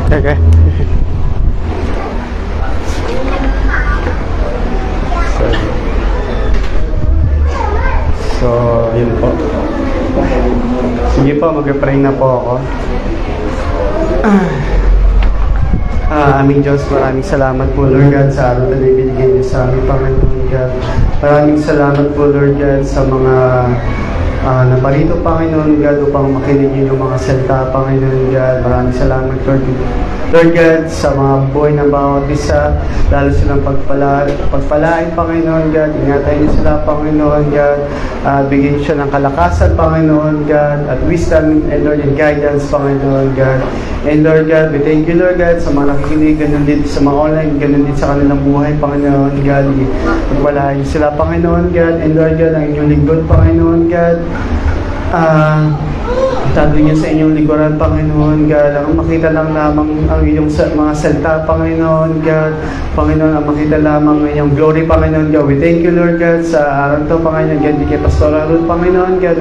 Okay. So, yun po. Sige po, mag-pray na po ako. Aming Diyos, maraming salamat po Lord God sa araw na ibinigay niyo sa aming Panginoon God. Maraming salamat po Lord God sa mga naparito Panginoon God upang makinig niyo yung mga salita Panginoon God. Maraming salamat Lord God sa mga buhay ng bawat isa, lalo silang pagpalain Panginoon God. Ingatan niyo sila Panginoon God. Bigyan siya ng kalakasan Panginoon God at wisdom and Lord and guidance Panginoon God. And Lord God, we thank you Lord God sa mga nakikinig, ganun din sa mga online, ganun din sa kanilang buhay Panginoon God. Pagpalain sila Panginoon God. And Lord God, ang inyong lingkod Panginoon God, tago niyo sa inyong likuran Panginoon God. Ang makita lang lamang ang iyong mga salita Panginoon God. Panginoon, ang makita lamang ang iyong glory Panginoon God. We thank you Lord God sa araw to Panginoon God. Di kay Pastor Arul Panginoon God.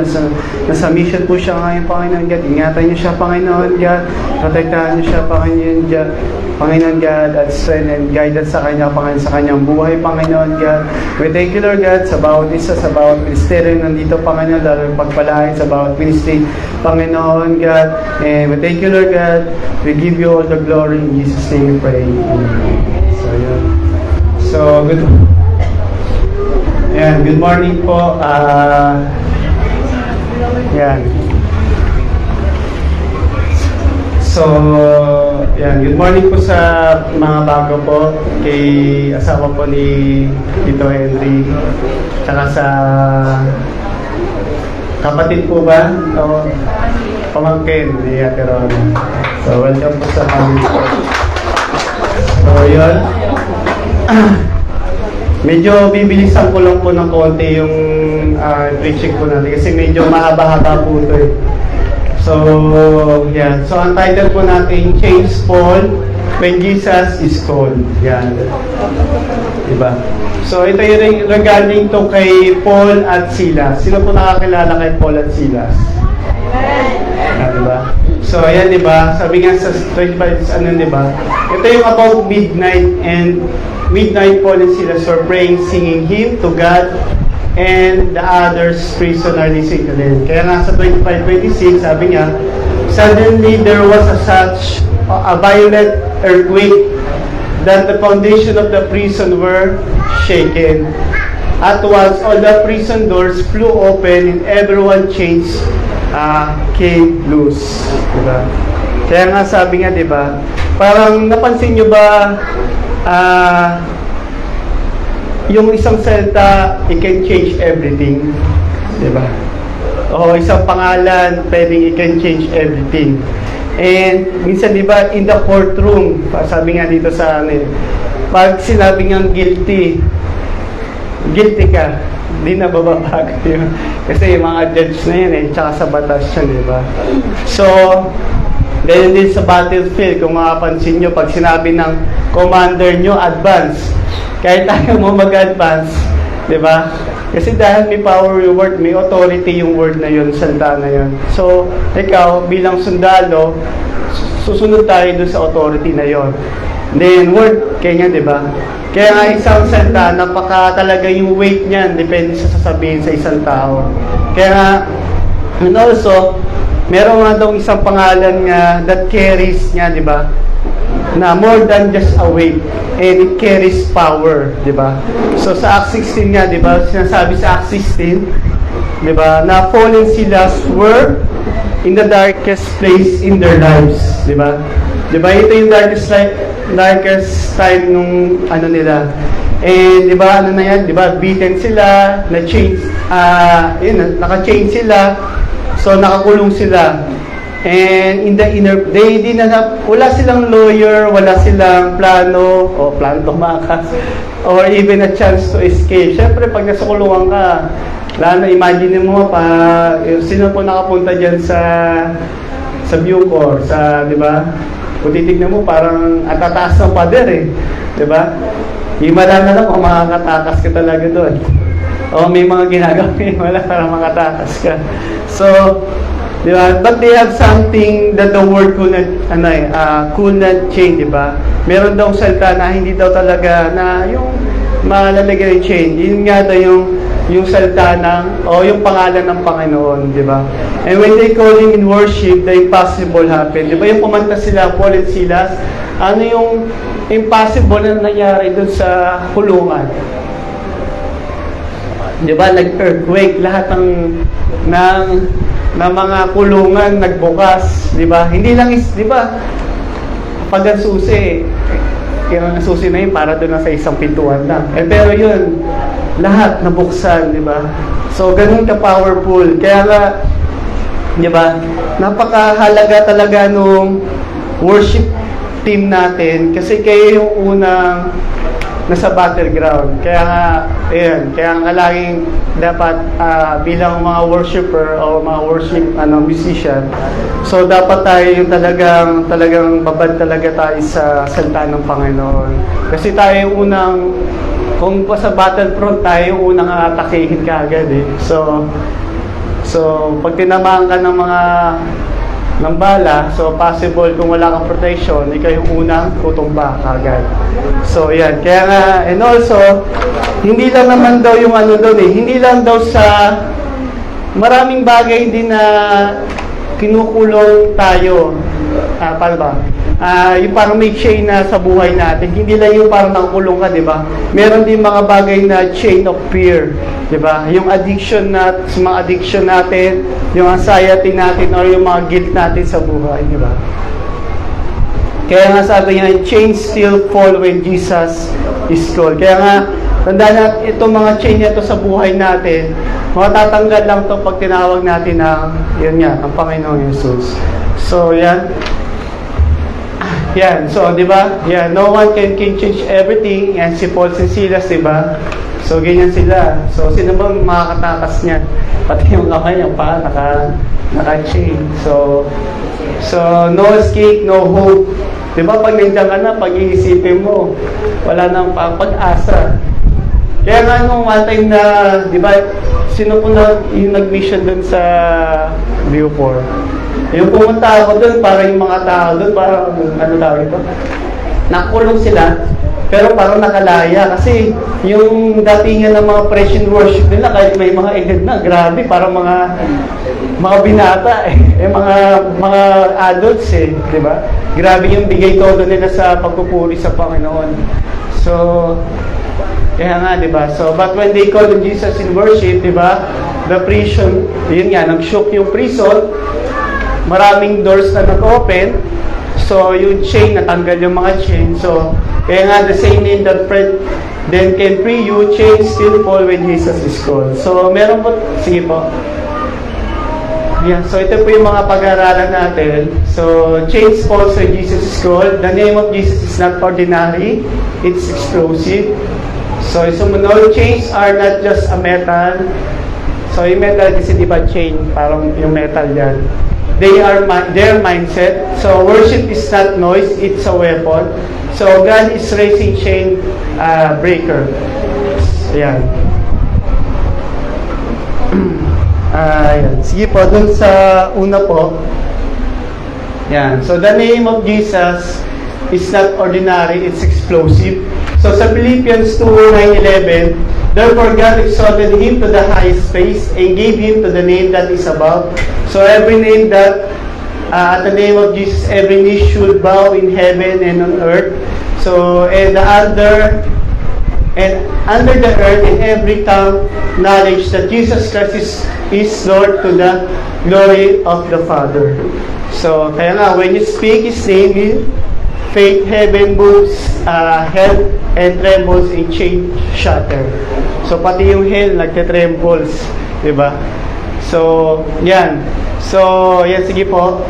Nasa mission po siya ngayon Panginoon God. Ingatan niyo siya Panginoon God. Protektahan niyo siya Panginoon God. Panginoon God, at strength and guidance sa kanya, Panginoon, sa kanyang buhay, Panginoon God. We thank you, Lord God, sa bawat isa, sa bawat ministeryo nandito, Panginoon, lalo yung pagpalain sa bawat ministry, Panginoon God. And we thank you, Lord God. We give you all the glory. In Jesus' name we pray. Amen. So, yun. So, good morning po. Yan. So, good morning po sa mga bago po, kay asawa po ni Tito Henry, tsaka sa kapatid po ba? O pamangkin ni Ate Rona. So, welcome po sa family po. So, yun. Medyo bibilisan ko lang po ng konti yung preaching po natin kasi medyo mahaba-haba po ito eh. So, yan. So, ang title po natin, Change Paul When Jesus is Called. Yan. Diba? So, ito yung regarding to kay Paul at Silas. Sino po nakakilala kay Paul at Silas? Yan, diba? So, ayan, diba? Sabi nga sa 25, diba? Ito yung about midnight, and midnight Paul and Silas were praying, singing hymn to God, and the others prisoner listening to them. Kaya nga sa 25-26, sabi niya, suddenly there was a violent earthquake that the foundation of the prison were shaken. At once, all the prison doors flew open and everyone chains came loose. Diba? Kaya nga sabi nga, diba, parang napansin nyo ba yung isang salita, it can change everything. Diba? O isang pangalan, pwedeng it can change everything. And minsan, diba, in the courtroom, sabi nga dito sa pag sinabi ngang guilty ka, hindi na bababago yun. Kasi yung mga judge na yun tsaka sa batas yun, diba? So, then din sa battlefield, kung makapansin nyo, pag sinabi ng commander nyo, advance, kahit ayaw mo mag-advance, di ba? Kasi dahil may power yung word, may authority yung word na yun, salita na yun. So, ikaw, bilang sundalo, susunod tayo doon sa authority na yun. Then, word, kaya nga, di ba? Kaya nga isang salita, napaka talaga yung weight niyan, depende sa sasabihin sa isang tao. Kaya nga, and also, meron nga daw isang pangalan nga that carries nga, di ba? Na more than just a weight, and it carries power, di ba? So sa Acts 16 nga, di ba? Sinasabi sa Acts 16, di ba? Na Paul and Silas were in the darkest place in their lives, di ba? Di ba? Ito yung darkest time nung nila. And di ba, na yan? Di ba? Beaten sila, na-chain, naka-chain sila, so nakakulong sila. And in the inner, wala silang lawyer, wala silang plano tumakas, or even a chance to escape. Siyempre, pag nasa kulungan ka, lalo, imagine mo sino po nakapunta dyan sa Bucor, di ba? Kung titignan mo, parang atataas ng pader di ba? Himala na lang kung makakatakas ka talaga doon. O may mga ginagawa wala para makatakas ka. So, Di ba? But they have something that the world could not change, di ba? Meron daw salita na hindi daw talaga na yung malalagay ng change. Yun nga daw yung salita ng, o yung pangalan ng Panginoon, di ba? And when they call Him in worship, the impossible happened. Di ba? Yung pumanta sila, Paul and Silas, ano yung impossible na nangyari dun sa kulungan? Di ba? Nag-earthquake, lahat ng mga kulungan nagbukas, di ba? Hindi lang di ba? Pag ang susi, yung susi na yun para doon na sa isang pintuan lang. Pero yun, lahat nabuksan, di ba? So, ganun ka-powerful. Kaya nga, di ba? Napakahalaga talaga nung worship team natin kasi kayo yung unang nasa battleground. Kaya nga, ayan, kaya nga laging dapat bilang mga worshiper o mga worship musician, so dapat tayo yung talagang babad talaga tayo sa salita ng Panginoon. Kasi tayo yung unang, kung pa sa battlefront tayo yung unang atakihin kaagad eh. So pag tinamaan ka ng bala, so possible kung wala kang protection, ikaw yung unang tutumba kagad. So yan, kaya nga, and also, hindi lang naman daw yung doon eh, hindi lang daw sa maraming bagay din na kinukulong tayo. Paano ba? Yung parang may chain na sa buhay natin, hindi lang yung parang nakakulong ka, di ba? Meron din mga bagay na chain of fear, di ba? Yung addiction mga addiction natin, yung anxiety natin, or yung mga guilt natin sa buhay, di ba? Kaya nga sabi niya, chains still fall when Jesus is called. Kaya nga, tandaan natin, itong mga chain nito sa buhay natin, matatanggal lang to pag tinawag natin yun nga, ang Panginoong Jesus. So, yan. Yan, so, di ba? Yan, no one can change everything. Yan, si Paul and Silas, di ba? So, ganyan sila. So, sino bang makakatakas niyan? Pati yung kamay niya pa, naka-chain. So, no escape, no hope. Di ba, pag nandiyan ka na, pag-iisipin mo, wala nang pag-asa. Kaya nga, nung one time na, di ba, sino po yung nag-mission dun sa Viewport? Yung pumunta ako doon, para yung mga tao doon, parang, tawag ito? Nakulong sila, pero parang nakalaya. Kasi yung datingan ng mga praise and worship nila, kahit may mga edad na, grabe, parang mga binata mga adults di ba? Grabe yung bigay todo nila sa pagpupuri sa Panginoon. So, kaya nga, di ba? So, but when they called on Jesus in worship, di ba? The prison, yun nga, nag-shook yung prison, maraming doors na nag-open. So, yung chain, natanggal yung mga chain. So, kaya nga, the same name that then can free you, chains still fall when Jesus is called. So, meron po, sige po. Yeah, so ito po yung mga pag-aaralan natin. So, chains falls when Jesus is called. The name of Jesus is not ordinary. It's explosive. So, sumunod, chains are not just a metal. So, yung metal kasi di ba chain, parang yung metal yan. They are their mindset. So, worship is not noise, it's a weapon. So, God is raising chain breaker. Ayan. Ayan. Sige po, dun sa una po. Ayan. So, the name of Jesus is not ordinary, it's explosive. So, sa Philippians 2:9-11, therefore God exalted Him to the highest place and gave Him to the name that is above. So, every name that, at the name of Jesus, every knee should bow in heaven and on earth. So, and under the earth, in every tongue, knowledge that Jesus Christ is Lord to the glory of the Father. So, kaya nga, when you speak His name, faith, heaven moves, hell, and trembles, and chain shatter. So, pati yung hell, nagte-trembles. Diba? So, yan. So, yan, sige po.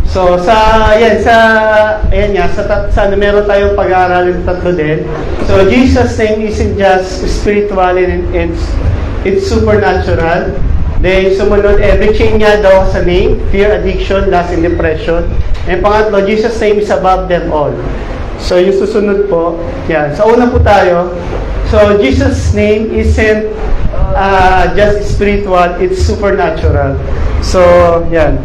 So, ayan nga, meron tayong pag-aaralin tatlo din. So, Jesus' name isn't just spiritual and it's supernatural. Then, sumunod, every chain nga daw sa name, fear, addiction, lust, and depression. And pangatlo, Jesus' name is above them all. So, yung susunod po, yan. So, una po tayo. So, Jesus' name isn't just spiritual, it's supernatural. So, yan.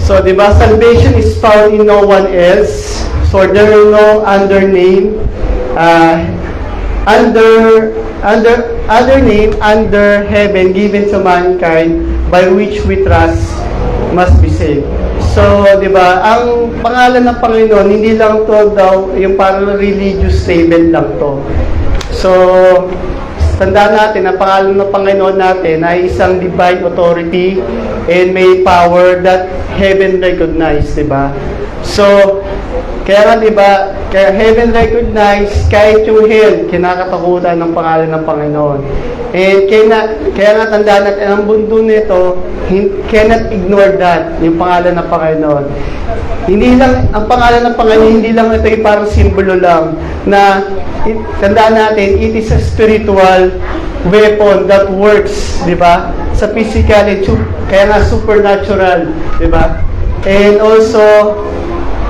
So, di ba, salvation is found in no one else. For there is no other name, other name under heaven given to mankind by which we trust must be saved. So, di ba, ang pangalan ng Panginoon, hindi lang to daw yung parang religious label lang to. So, tandaan natin, ang pangalan ng Panginoon natin ay isang divine authority and may power that heaven recognize, di ba? So, kaya nga, di ba, kaya heaven recognize, kahit yung hell, kinakatakutan ng pangalan ng Panginoon. And kaya nga tandaan natin, ang mundo nito, cannot ignore that, yung pangalan ng Panginoon. Hindi lang, ang pangalan ng Panginoon, hindi lang ito yung parang simbolo lang, na tandaan natin, it is a spiritual weapon that works, di ba? Sa physical, kaya nga supernatural, di ba? And also,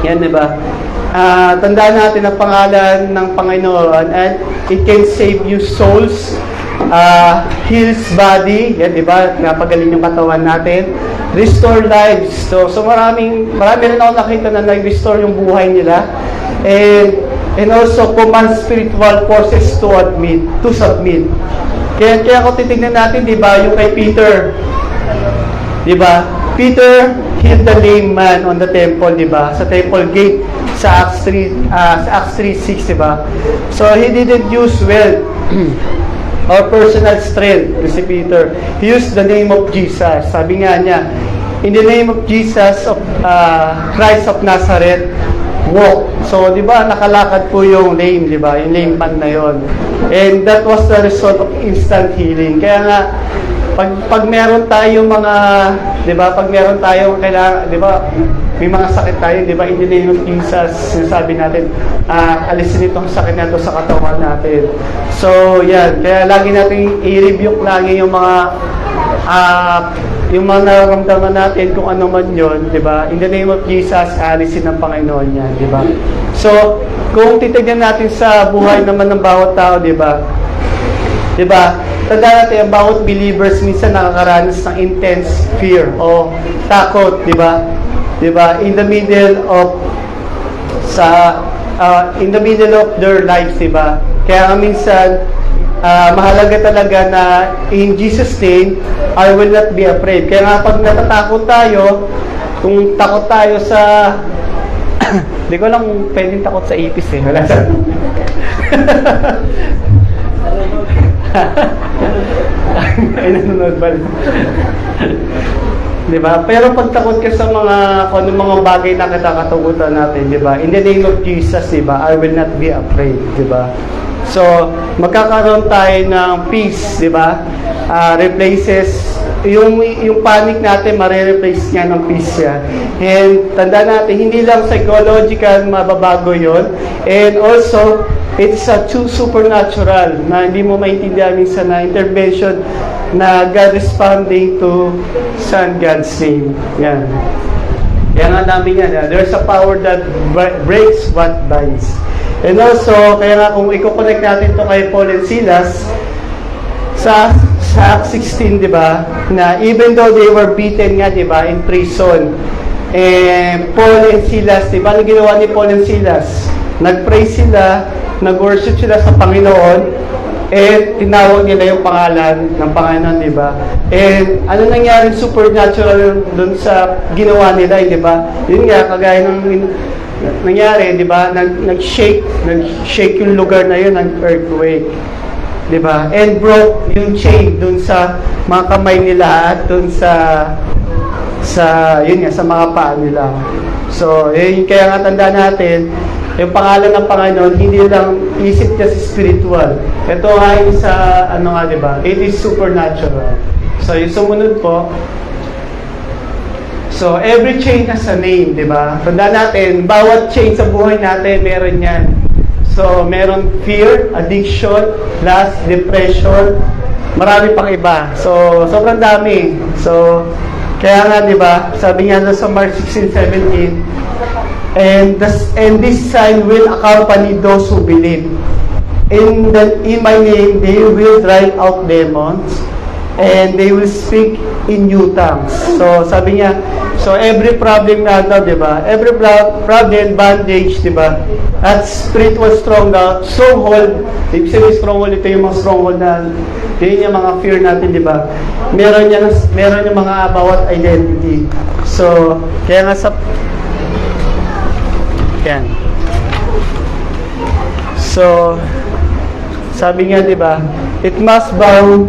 yan, di ba? Tandaan natin ang pangalan ng Panginoon and it can save you souls, heals body, yan, di ba? Napagaling yung katawan natin, restore lives. So marami rin ako nakita na nag-restore yung buhay nila. And also command spiritual forces to submit. Kaya kung titignan natin, di ba, yung kay Peter, di ba? Peter healed the lame man on the temple, di ba? Sa temple gate, sa Acts 3:6, di ba? So he didn't use wealth or personal strength, si Peter. He used the name of Jesus. Sabi nga niya, in the name of Jesus of Christ of Nazareth, walk. So, di ba, nakalakad po yung lame, di ba? Yung lame man na yon. And that was the result of instant healing. Kaya nga, pag meron tayong mga, di ba, pag meron tayong kailangan, di ba, may mga sakit tayo, di ba, in the name of Jesus, sinasabi natin, alisin itong sakit na ito sa katawan natin. So, yan. Kaya lagi natin i-review lagi yung mga nararamdaman natin kung ano man yun, di ba? In the name of Jesus, alisin ng Panginoon yan, di ba? So, kung titignan natin sa buhay naman ng bawat tao, di ba? Di ba? Tandaan natin, ang bawat believers minsan nakakaranas ng intense fear o takot, di ba? Di ba? In the middle of their lives, di ba? Kaya minsan mahalaga talaga na in Jesus name, I will not be afraid. Kaya nga pag natatakot tayo, kung takot tayo sa hindi ko lang pwedeng takot sa ipis eh. Wala sa ay nanonood pala. Diba? Pero pag takot ka sa kung anong mga bagay na katatakutan natin, diba? In the name of Jesus, diba? I will not be afraid, diba? So, magkakaroon tayo ng peace, diba? Replaces yung panic natin, marireplace niya ng peace yan. And tandaan natin, hindi lang psychological mababago yon, and also it's a true supernatural na hindi mo maintindihan minsan na intervention na God responding to Son God's name. Yan. Kaya nga namin yan. There's a power that breaks what binds. And also, kaya nga kung i-connect natin to kay Paul and Silas, sa Acts 16, di ba, na even though they were beaten nga, di ba, in prison, Paul and Silas, di ba, ano ginawa ni Paul and Silas? Nag-pray sila, nag-worship sila sa Panginoon, tinawag nila yung pangalan ng Panginoon, di ba? And ano nangyari supernatural dun sa ginawa nila, di ba? Yun nga, kagaya ng nangyari, di ba? Nag-shake yung lugar na yun, ng earthquake. Di ba? And broke yung chain dun sa mga kamay nila at dun sa yun nga, sa mga paa nila. So, yun, kaya nga tandaan natin, yung pangalan ng Panginoon, hindi lang isip just spiritual. Ito ay sa, di ba? It is supernatural. So, yung sumunod po, so, every chain has a name, di ba? Tandaan natin, bawat chain sa buhay natin, meron yan. So, meron fear, addiction, lust, depression, marami pang iba. So, sobrang dami. So, kaya nga, di ba, sabi nga sa Mark 16:17, and this sign will accompany those who believe. in my name, they will drive out demons, and they will speak in new tongues. So, sabi niya, so every problem na daw, di ba? Every problem, bandage, di ba? At spiritual stronghold, ibig sabihin stronghold, ito yung mga stronghold na, yun yung mga fear natin, di ba? Meron yung mga bawat identity. So, kaya nga sa, yan. So, sabi nga, di ba? It must bow.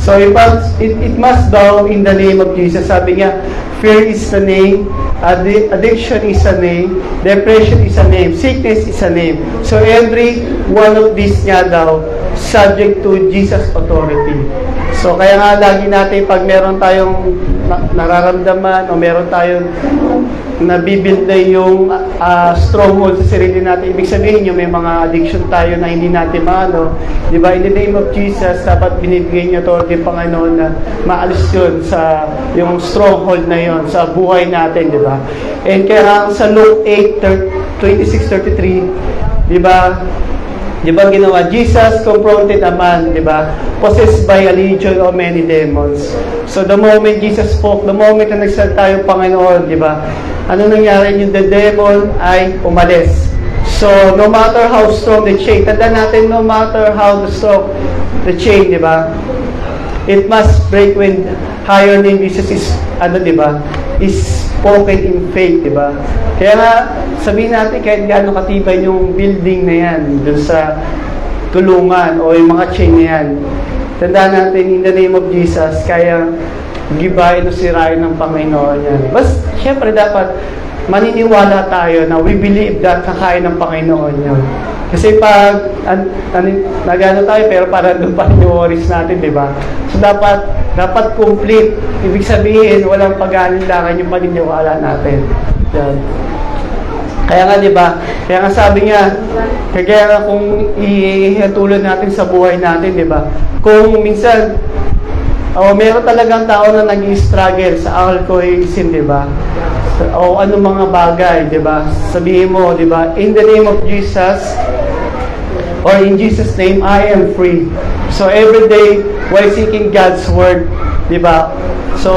So, it must bow in the name of Jesus. Sabi nga, fear is the name, addiction is a name, depression is a name, sickness is a name. So, every one of these nga daw, subject to Jesus' authority. So, kaya nga lagi natin, pag meron tayong nararamdaman o meron tayong nabibuild na yung stronghold sa sarili natin. Ibig sabihin yung may mga addiction tayo na hindi natin maano. Di ba? In the name of Jesus, dapat binibigay niyo authority ng Panginoon na maalis yun sa yung stronghold na yun sa buhay natin. Di ba? And kaya sa Luke 8:26-33, di ba? Di ba ginawa? Jesus confronted a man, di ba? Possessed by a legion of many demons. So the moment Jesus spoke, the moment na nagsalita yung Panginoon, di ba? Ano nangyari? Yung the devil ay umalis. So no matter how strong the chain, tanda natin, no matter how strong the chain, di ba? It must break when higher name Jesus is, ano, di ba? Is spoken in faith, di ba? Kaya nga, sabihin natin kahit gaano katibay yung building na yan, dun sa tulungan o yung mga chain na yan, tandaan natin in the name of Jesus, kaya gibahin o sirain ng Panginoon yan. Bas, syempre dapat maniniwala tayo na we believe that kakain ng Panginoon yan. Kasi pag nagano tayo pero parang doon pa rin yung worries natin, di ba? So dapat complete. Ibig sabihin, walang pag-aalinlangan yung paniniwala natin. Yan. Kaya nga, di ba? Kaya nga sabi nga, kaya nga kung ihatulad natin sa buhay natin, di ba? Kung minsan, meron talagang tao na nag-struggle sa alcoholism, di ba? O ano mga bagay, di ba? Sabihin mo, di ba? In the name of Jesus, or in Jesus' name, I am free. So every day, while seeking God's word, di ba? So,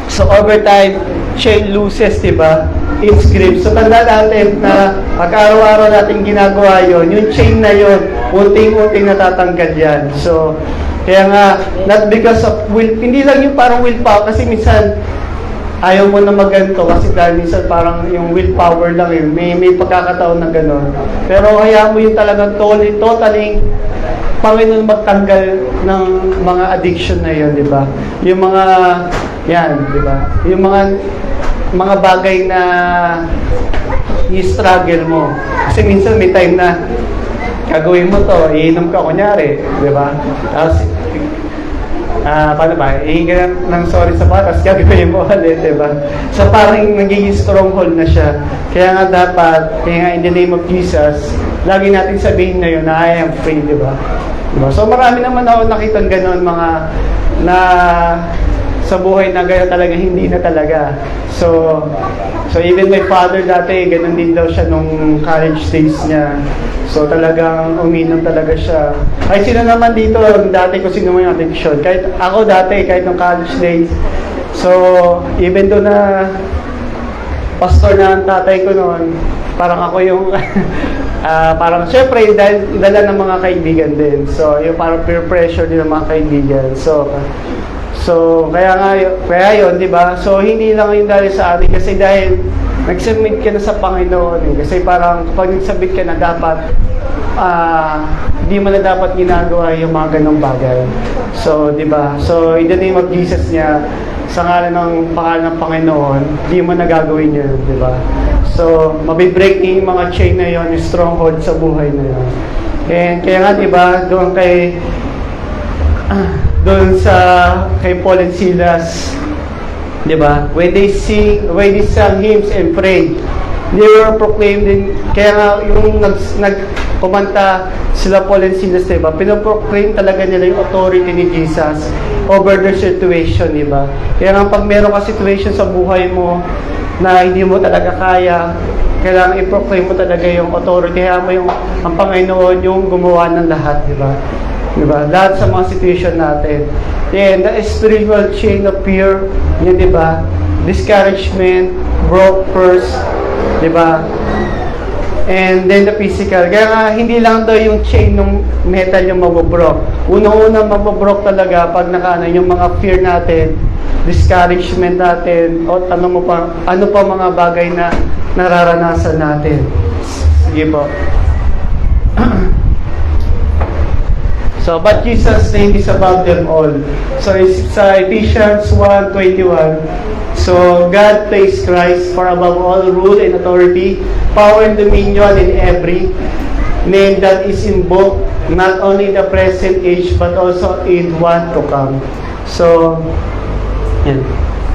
so over time, chain loses, di ba? Its grip. So tanda natin na pag-araw-araw natin ginagawa yon, yung chain na yon, unting-unting natatanggal yan. So, kaya nga, not because of will, hindi lang yung parang willpower, kasi minsan, ayaw mo na maganto kasi dahil minsan parang yung willpower lang yun. May pagkakataon na gano'n. Pero kaya mo yung talagang totally Panginoon magtanggal ng mga addiction na yun, di ba? Yung mga, yan, di ba? Yung mga bagay na i-struggle mo. Kasi minsan may time na gagawin mo to, iinom ka kunyari, di ba? Tapos, paano ba? Ihinga ng sorry sa patas, gagawin mo ulit, diba? So parang nagiging stronghold na siya. Kaya nga dapat, kaya nga in the name of Jesus, lagi natin sabihin na yun na I am free, diba? So marami naman ako nakitang gano'n mga na sa buhay na gano'n talaga, hindi na talaga. So even my father dati, gano'n din daw siya nung college days niya. So talagang uminom talaga siya. Ay sino naman dito, dati ko sino may addiction. Kahit ako dati, kahit nung college days. So even though na pastor na ang tatay ko noon, parang ako yung parang syempre dahil dala ng mga kaibigan din. So yung parang peer pressure din ng mga kaibigan. So kaya yun, di ba? So hindi lang yung dahil sa atin kasi dahil nag-submit ka na sa Panginoon eh. Kasi parang kapag nag-submit ka na dapat hindi mo na dapat ginagawa yung mga ganong bagay. So, di ba? So, in the name of Jesus niya, sa ngalan ng pangalan ng Panginoon, hindi mo na gagawin yun, di ba? So, mabibreak yung mga chain na yun, yung stronghold sa buhay na yun. And kaya nga, di ba, doon kay Paul and Silas, di ba? When they sang hymns and prayed, they were proclaimed din. Kaya nga yung kumanta sila Paul and Silas, di ba? Pinoproclaim talaga nila yung authority ni Jesus over their situation, di ba? Kaya nga pag meron ka situation sa buhay mo na hindi mo talaga kaya, kailangan i-proclaim mo talaga yung authority. Kaya mo yung ang Panginoon yung gumawa ng lahat, di ba? Di ba? Lahat sa mga situation natin. Then, the spiritual chain of fear, yun, di ba? Discouragement, broke first, di ba? And then the physical. Kaya nga, hindi lang daw yung chain ng metal yung mabobroke. Unang-unang mabobroke talaga pag nakaano yung mga fear natin, discouragement natin, o ano pa mga bagay na nararanasan natin. Sige po. So, but Jesus' name is above them all. So, sa Ephesians 1:21, so God placed Christ for above all rule and authority, power and dominion in every name that is invoked, not only in the present age, but also in one to come. So, yan.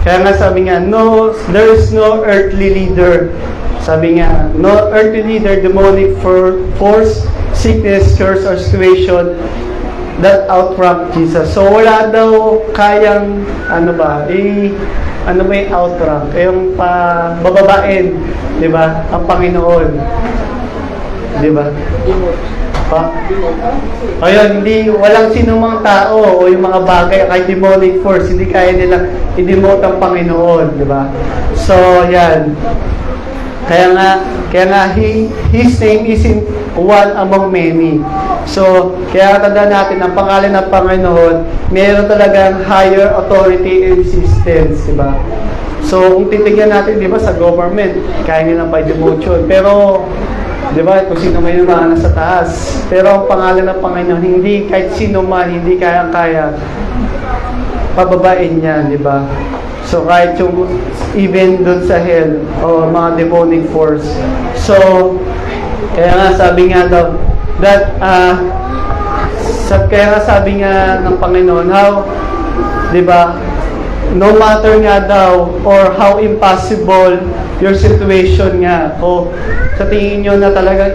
Kaya nga sabi nga, no, there is no earthly leader. Sabi nga, no earthly leader, demonic force, sickness, curse, or situation that outrank Jesus. So, wala daw kayang, ano ba yung outrank? Yung bababain, di ba? Ang Panginoon. Di ba? Ayun, walang sinumang tao o yung mga bagay, kahit demonic force, hindi kaya nilang i-demote ang Panginoon, di ba? So, yan. Kaya nga, His name is in one among many. So, kaya tandaan natin, ang pangalan ng Panginoon, mayroon talagang higher authority and existence, di ba? So, kung titignan natin, di ba, sa government, kaya nilang pa demotion. Pero, di ba, kung sino may naman nasa taas. Pero ang pangalan ng Panginoon, hindi kahit sino man, hindi kaya-kaya, pababain niya, di ba? So, kahit yung, even dun sa hell, o mga demonic force. So, kaya nga, sabi nga daw, kaya nga sabi nga ng Panginoon, how, di ba, no matter nga daw, or how impossible your situation nga, o sa tingin nyo na talaga,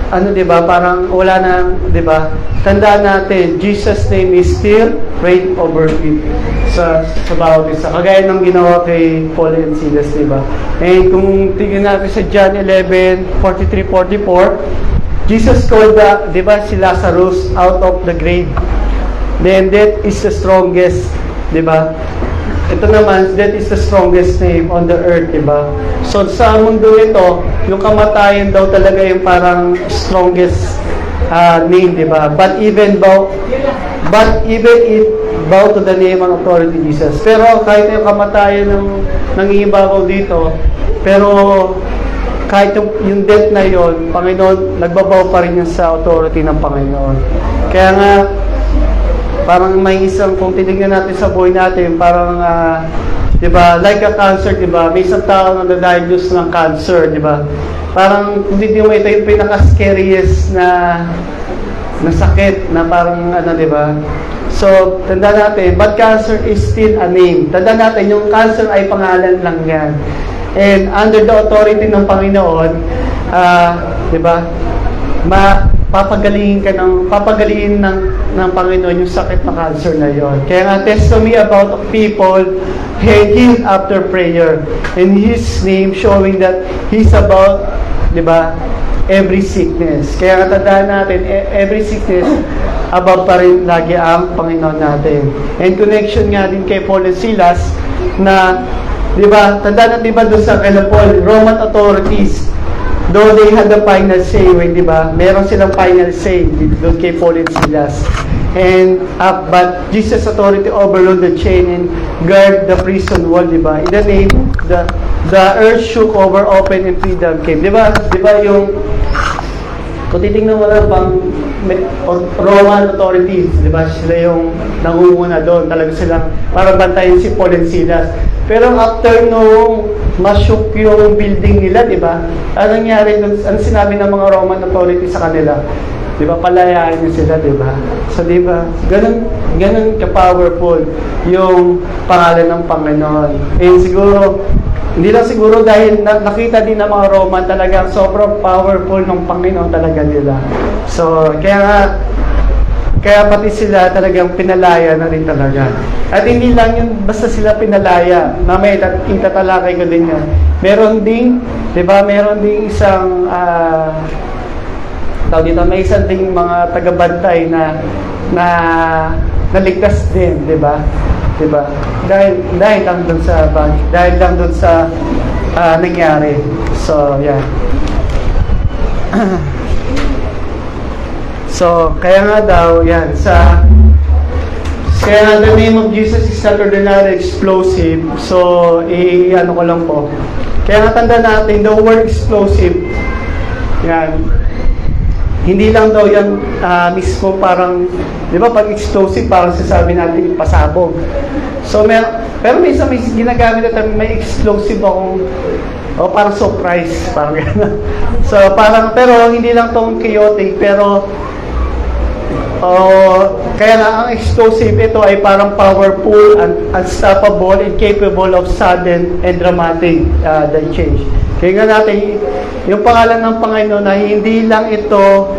ano, di ba, parang wala na, di ba, tandaan natin, Jesus' name is still reign over it sa bawat isa. Kagaya ng ginawa kay Paul and Silas, di ba? And kung tingnan natin sa John 11:43-44, Jesus called di ba, si Lazarus out of the grave. Then death is the strongest, di ba? Ito naman, death is the strongest name on the earth, di ba? So sa mundo ito, yung kamatayan daw talaga yung parang strongest name, di ba? But even it bow to the name and authority of Jesus. Pero kahit yung kamatayan ng nangingibabaw dito, pero kahit yung death na yon, Panginoon, nagbabaw pa rin yan sa authority ng Panginoon. Kaya nga, parang may isang, kung titignan natin sa buhay natin, parang, di ba, like a cancer, di ba, may isang tao na na-diagnose ng cancer, di ba? Parang, hindi mo ito yung pinaka-scariest na sakit, na parang, ano, di ba? So, tanda natin, but cancer is still a name. Tanda natin, yung cancer ay pangalan lang yan. And under the authority ng Panginoon, di ba, papagaling ng Panginoon yung sakit na cancer na yon. Kaya nga, testimony about people healed after prayer. And His name showing that He's about, di ba, every sickness. Kaya nga, tandaan natin, every sickness, above pa rin lagi ang Panginoon natin. And connection nga din kay Paul and Silas na, di ba, tandaan natin, di ba, doon sa kay Paul, Roman authorities, though they had the final say, di ba, meron silang final say doon kay Paul and Silas. And, but Jesus' authority overrode the chain and guard the prison wall, di ba? In the name, the earth shook over, open, and freedom came. Di ba yung, kung titignan mo lang bang Roman authorities, di ba, sila yung nangunguna doon, talaga silang para bantayan si Paul and Silas. Pero after nung masyok yung building nila, di ba, ano nangyari doon, ano sinabi ng mga Roman authorities sa kanila? Di ba, palayain niyo sila, di ba? So, di ba, ganun ka-powerful yung pangalan ng Panginoon. And siguro, hindi lang siguro dahil nakita din ng mga Roman talagang sobrang powerful ng Panginoon talaga nila. So, kaya nga, Kaya pati sila talagang pinalaya na rin talaga. At hindi lang yun, basta sila pinalaya. Mamaya itatalakay ko din yan. Meron ding, di ba, meron ding isang, tawag dito, may isang ding mga tagabantay na naligtas din, di ba? Di ba? Dahil lang dun sa dahil lang dun sa nangyari. So, yan. So, kaya nga daw, yan, kaya nga the name of Jesus is not ordinary explosive. So, ano ko lang po. Kaya nga tanda natin, the word explosive, yan, hindi lang daw yan mismo parang, di ba pag explosive, parang sasabi natin pasabog. So, pero may ginagamit na tayo, may explosive akong, parang surprise, parang gano'n. So, parang, pero hindi lang tong chaotic, pero, kaya nga ang explosive ito ay parang powerful, unstoppable, and capable of sudden and dramatic change. Kaya nga natin, yung pangalan ng Panginoon na hindi lang ito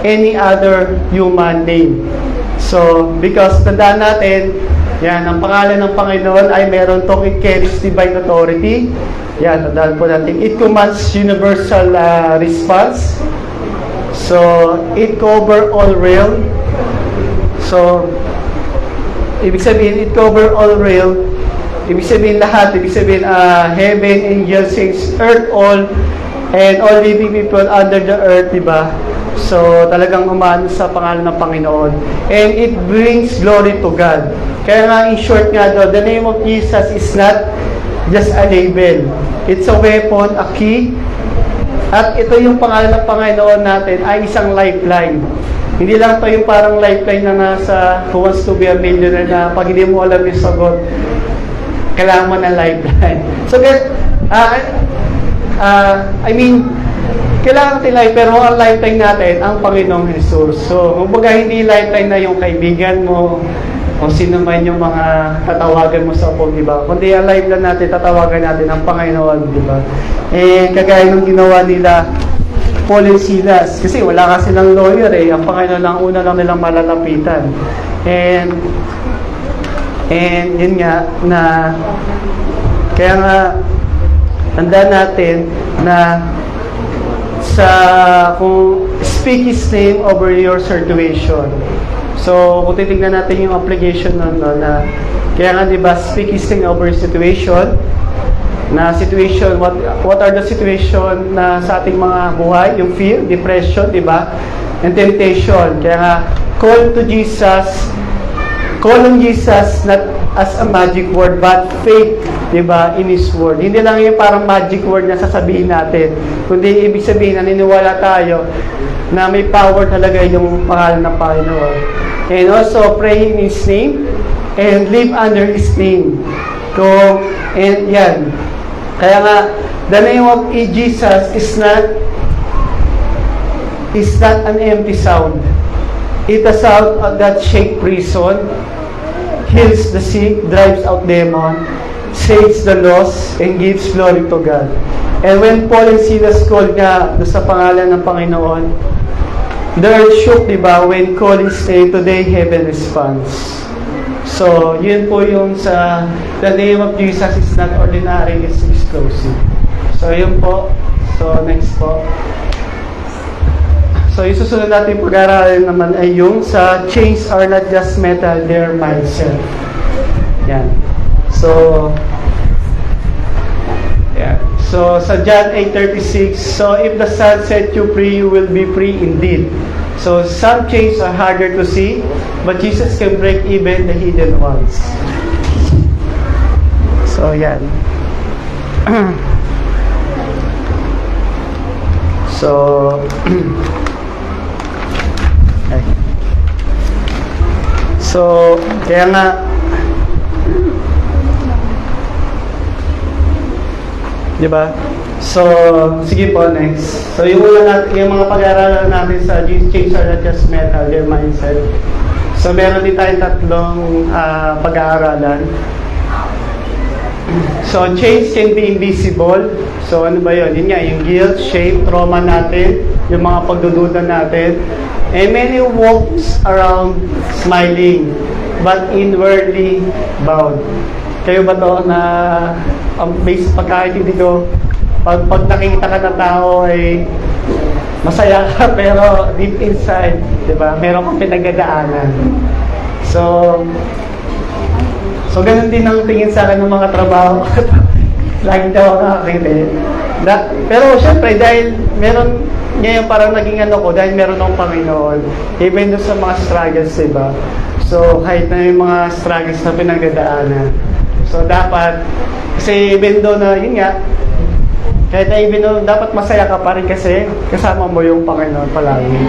any other human name. So, because tandaan natin, yan, ang pangalan ng Panginoon ay meron tong it carries divine authority. Yan, tandaan po natin. It commands universal response. So, it cover all realm. So, ibig sabihin, it cover all realm. Ibig sabihin lahat. Ibig sabihin, heaven, angels, saints, earth, all, and all living people under the earth, diba? So, talagang umano sa pangalan ng Panginoon. And it brings glory to God. Kaya nga, in short nga daw, the name of Jesus is not just a label. It's a weapon, a key. At ito yung pangalan ng Panginoon natin ay isang lifeline. Hindi lang ito yung parang lifeline na nasa Who Wants to Be a Millionaire na pag hindi mo alam yung sagot, kailangan mo ng lifeline. So, kailangan natin lifeline, pero ang lifeline natin, ang Panginoong Jesus. So, kumbaga hindi lifeline na yung kaibigan mo, kung sino man yung mga tatawagan mo sa phone, di ba? Kundi ang lifeline natin, tatawagan natin ang Panginoon, di ba? Eh, kagaya ng ginawa nila, Paul and Silas. Kasi wala kasi ng lawyer eh. Ang Panginoon lang, una lang nilang malalapitan. And yun nga, na, kaya nga, tandaan natin na kung speak His name over your situation. So, kung titignan natin yung application nun, no, na, kaya nga, di ba, speak His name over your situation, na situation, what are the situation na sa ating mga buhay, yung fear, depression, di ba, and temptation. Kaya nga, call on Jesus not as a magic word, but faith, di ba, in His word. Hindi lang yung parang magic word na sasabihin natin, kundi ibig sabihin, naniniwala tayo na may power talaga yung pangalan ng Panginoon. And also, pray in His name, and live under His name. And yan. Kaya nga, the name of Jesus is not an empty sound. It a sound that shakes prison, heals the sick, drives out demon, saves the lost, and gives glory to God. And when Paul and Silas called nga sa pangalan ng Panginoon, the earth shook, di ba? When calling stay, today heaven responds. So, yun po yung sa the name of Jesus is not ordinary, it's exclusive. So, yun po. So, next po. So, yung susunod natin pag-aaralan naman ay yung sa chains are not just metal, they're mindset. Yan. So, yeah. So, sa John 8:36, so if the Son set you free, you will be free indeed. So, some chains are harder to see, but Jesus can break even the hidden ones. So, yan. So, so, kaya nga, di ba? So, sige po, next. So, yung mga pag-aaralan natin sa Change are not just metal, their mindset. So, meron din tayong tatlong pag-aaralan. So, change can be invisible. So, ano ba yun? Yun nga, yung guilt, shame, trauma natin, yung mga pagdududa natin. And many walks around smiling, but inwardly bowed. Kayo ba to na based pagkakaintindi ko, pag nakikita ka ng tao ay masaya ka, pero deep inside, di ba, meron kang pinagdadaanan. So ganun din ang tingin sa akin ng mga trabaho. Lagi daw ako nakakita. Pero syempre, dahil meron, ngayon parang naging ano ko, dahil meron akong Panginoon, even doon sa mga struggles, diba? So, kahit na yung mga struggles na pinagdadaanan. So, dapat, kasi even doon na, yun nga, kahit na even doon, dapat masaya ka pa rin kasi kasama mo yung Panginoon palagi.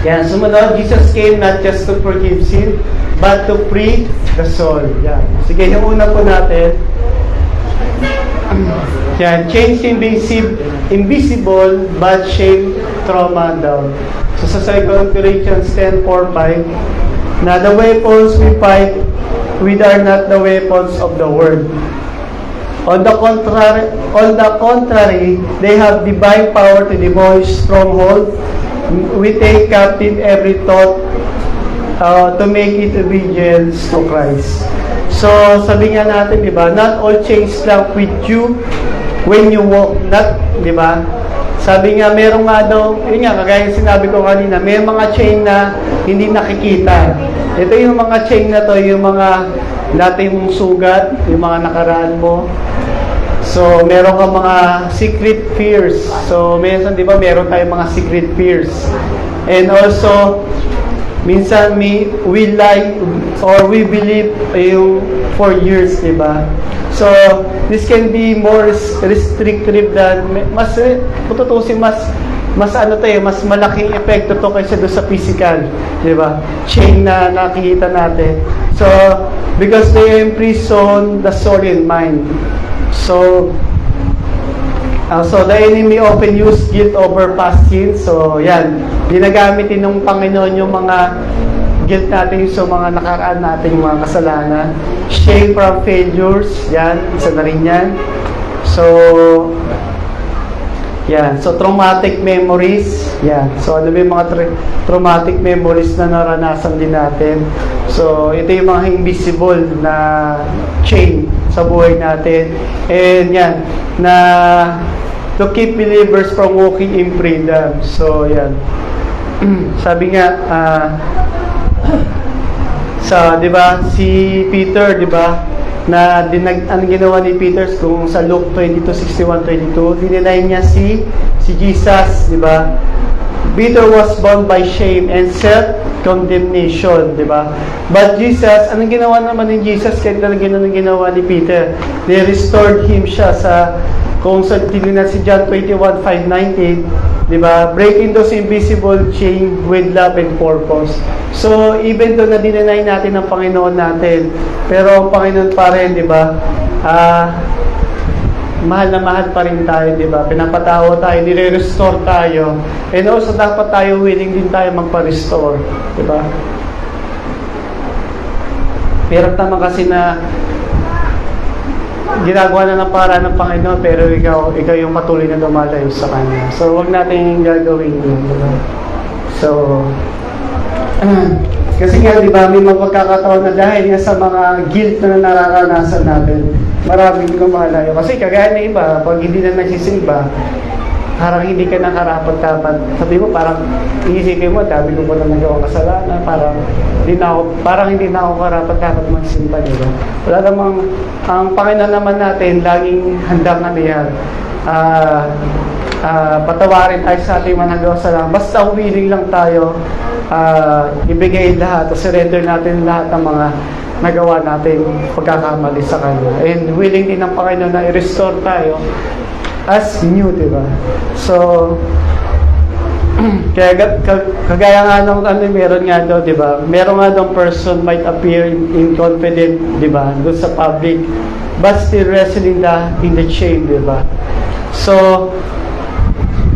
Yan, sumunod, Jesus came not just to forgive sin, but to free the soul. Yan. Sige, yung una po natin. Yan, change invisible, but shame, trauma, down. So sa 2 Corinthians 10:4-5, na the weapons we fight with are not the weapons of the world. On the contrary, they have divine power to demolish strongholds. We take captive every thought to make it obedience to Christ. So, sabi nga natin, di ba, not all chains lock with you when you walk, not, di ba? Sabi nga, meron nga daw, yun nga, kagaya sinabi ko kanina, may mga chain na hindi nakikita. Ito yung mga chain na to, yung mga dati mong sugat, yung mga nakaraan mo. So, meron kang mga secret fears. So, minsan, di ba, meron tayong mga secret fears. And also, minsan we lie or we believe yung for years, di ba? So, this can be more restrictive than, kututusin, mas ano to mas malaking epekto to kaysa doon sa physical, di ba? Chain na nakikita natin. So, because they imprison the soul and mind. So the enemy often use guilt over past sins. So, yan. Ginagamit din ng Panginoon yung mga guilt natin sa mga nakaraan natin, mga kasalanan. Shame from failures. Yan. Isa na rin yan. So, yan. So, traumatic memories. Yan. So, ano ba yung mga traumatic memories na naranasan din natin? So, ito yung mga invisible na chain sa buhay natin. And yan, na to keep believers from walking in freedom. So, yan. Sabi nga, di ba, si Peter, di ba, na ang ginawa ni Peter kung sa Luke 22:61-22, dinenay niya si Jesus, di ba? Peter was bound by shame and self-condemnation, di ba? But Jesus, anong ginawa naman ni Jesus? Kaya talaga anong ginawa ni Peter? They restored him siya sa, kung sa tinignan si John 21:5-19, di ba? Breaking those invisible chain with love and purpose. So, even though na dinenay natin ang Panginoon natin, pero ang Panginoon pa rin, di ba? Mahal na mahal pa rin tayo, di ba? Pinapatawa tayo, nire-restore tayo. And also, dapat tayo willing din tayo magpa-restore, di ba? Pero naman kasi na ginagawa na ng para ng Panginoon, pero ikaw yung patuloy na dumalayo sa Kanya. So, wag natin gagawin yun, di ba? So, kasi nga, di ba, may mga pagkakataon na dahil nga sa mga guilt na nararanasan natin, maraming lumalayo. Kasi kagaya na iba, pag hindi na nagsisimba, parang hindi ka nakarapat-dapat. Sabi mo, parang iisipin mo, dami ko na nagawang kasalanan, parang hindi na ako karapat-dapat magsimba, di ba? Wala namang, ang Panginoon naman natin, laging handang ano yan, patawarin tayo sa ating managawa sa lang. Basta willing lang tayo, ibigay lahat, surrender natin lahat ng mga nagawa natin pagkakamali sa Kanya. And willing din ng Panginoon na i-restore tayo as new, di ba? So, kagaya nga nung meron nga daw, di ba? Meron nga daw person might appear inconfident, di ba? Doon sa public, but still wrestling in the chain, di ba? So,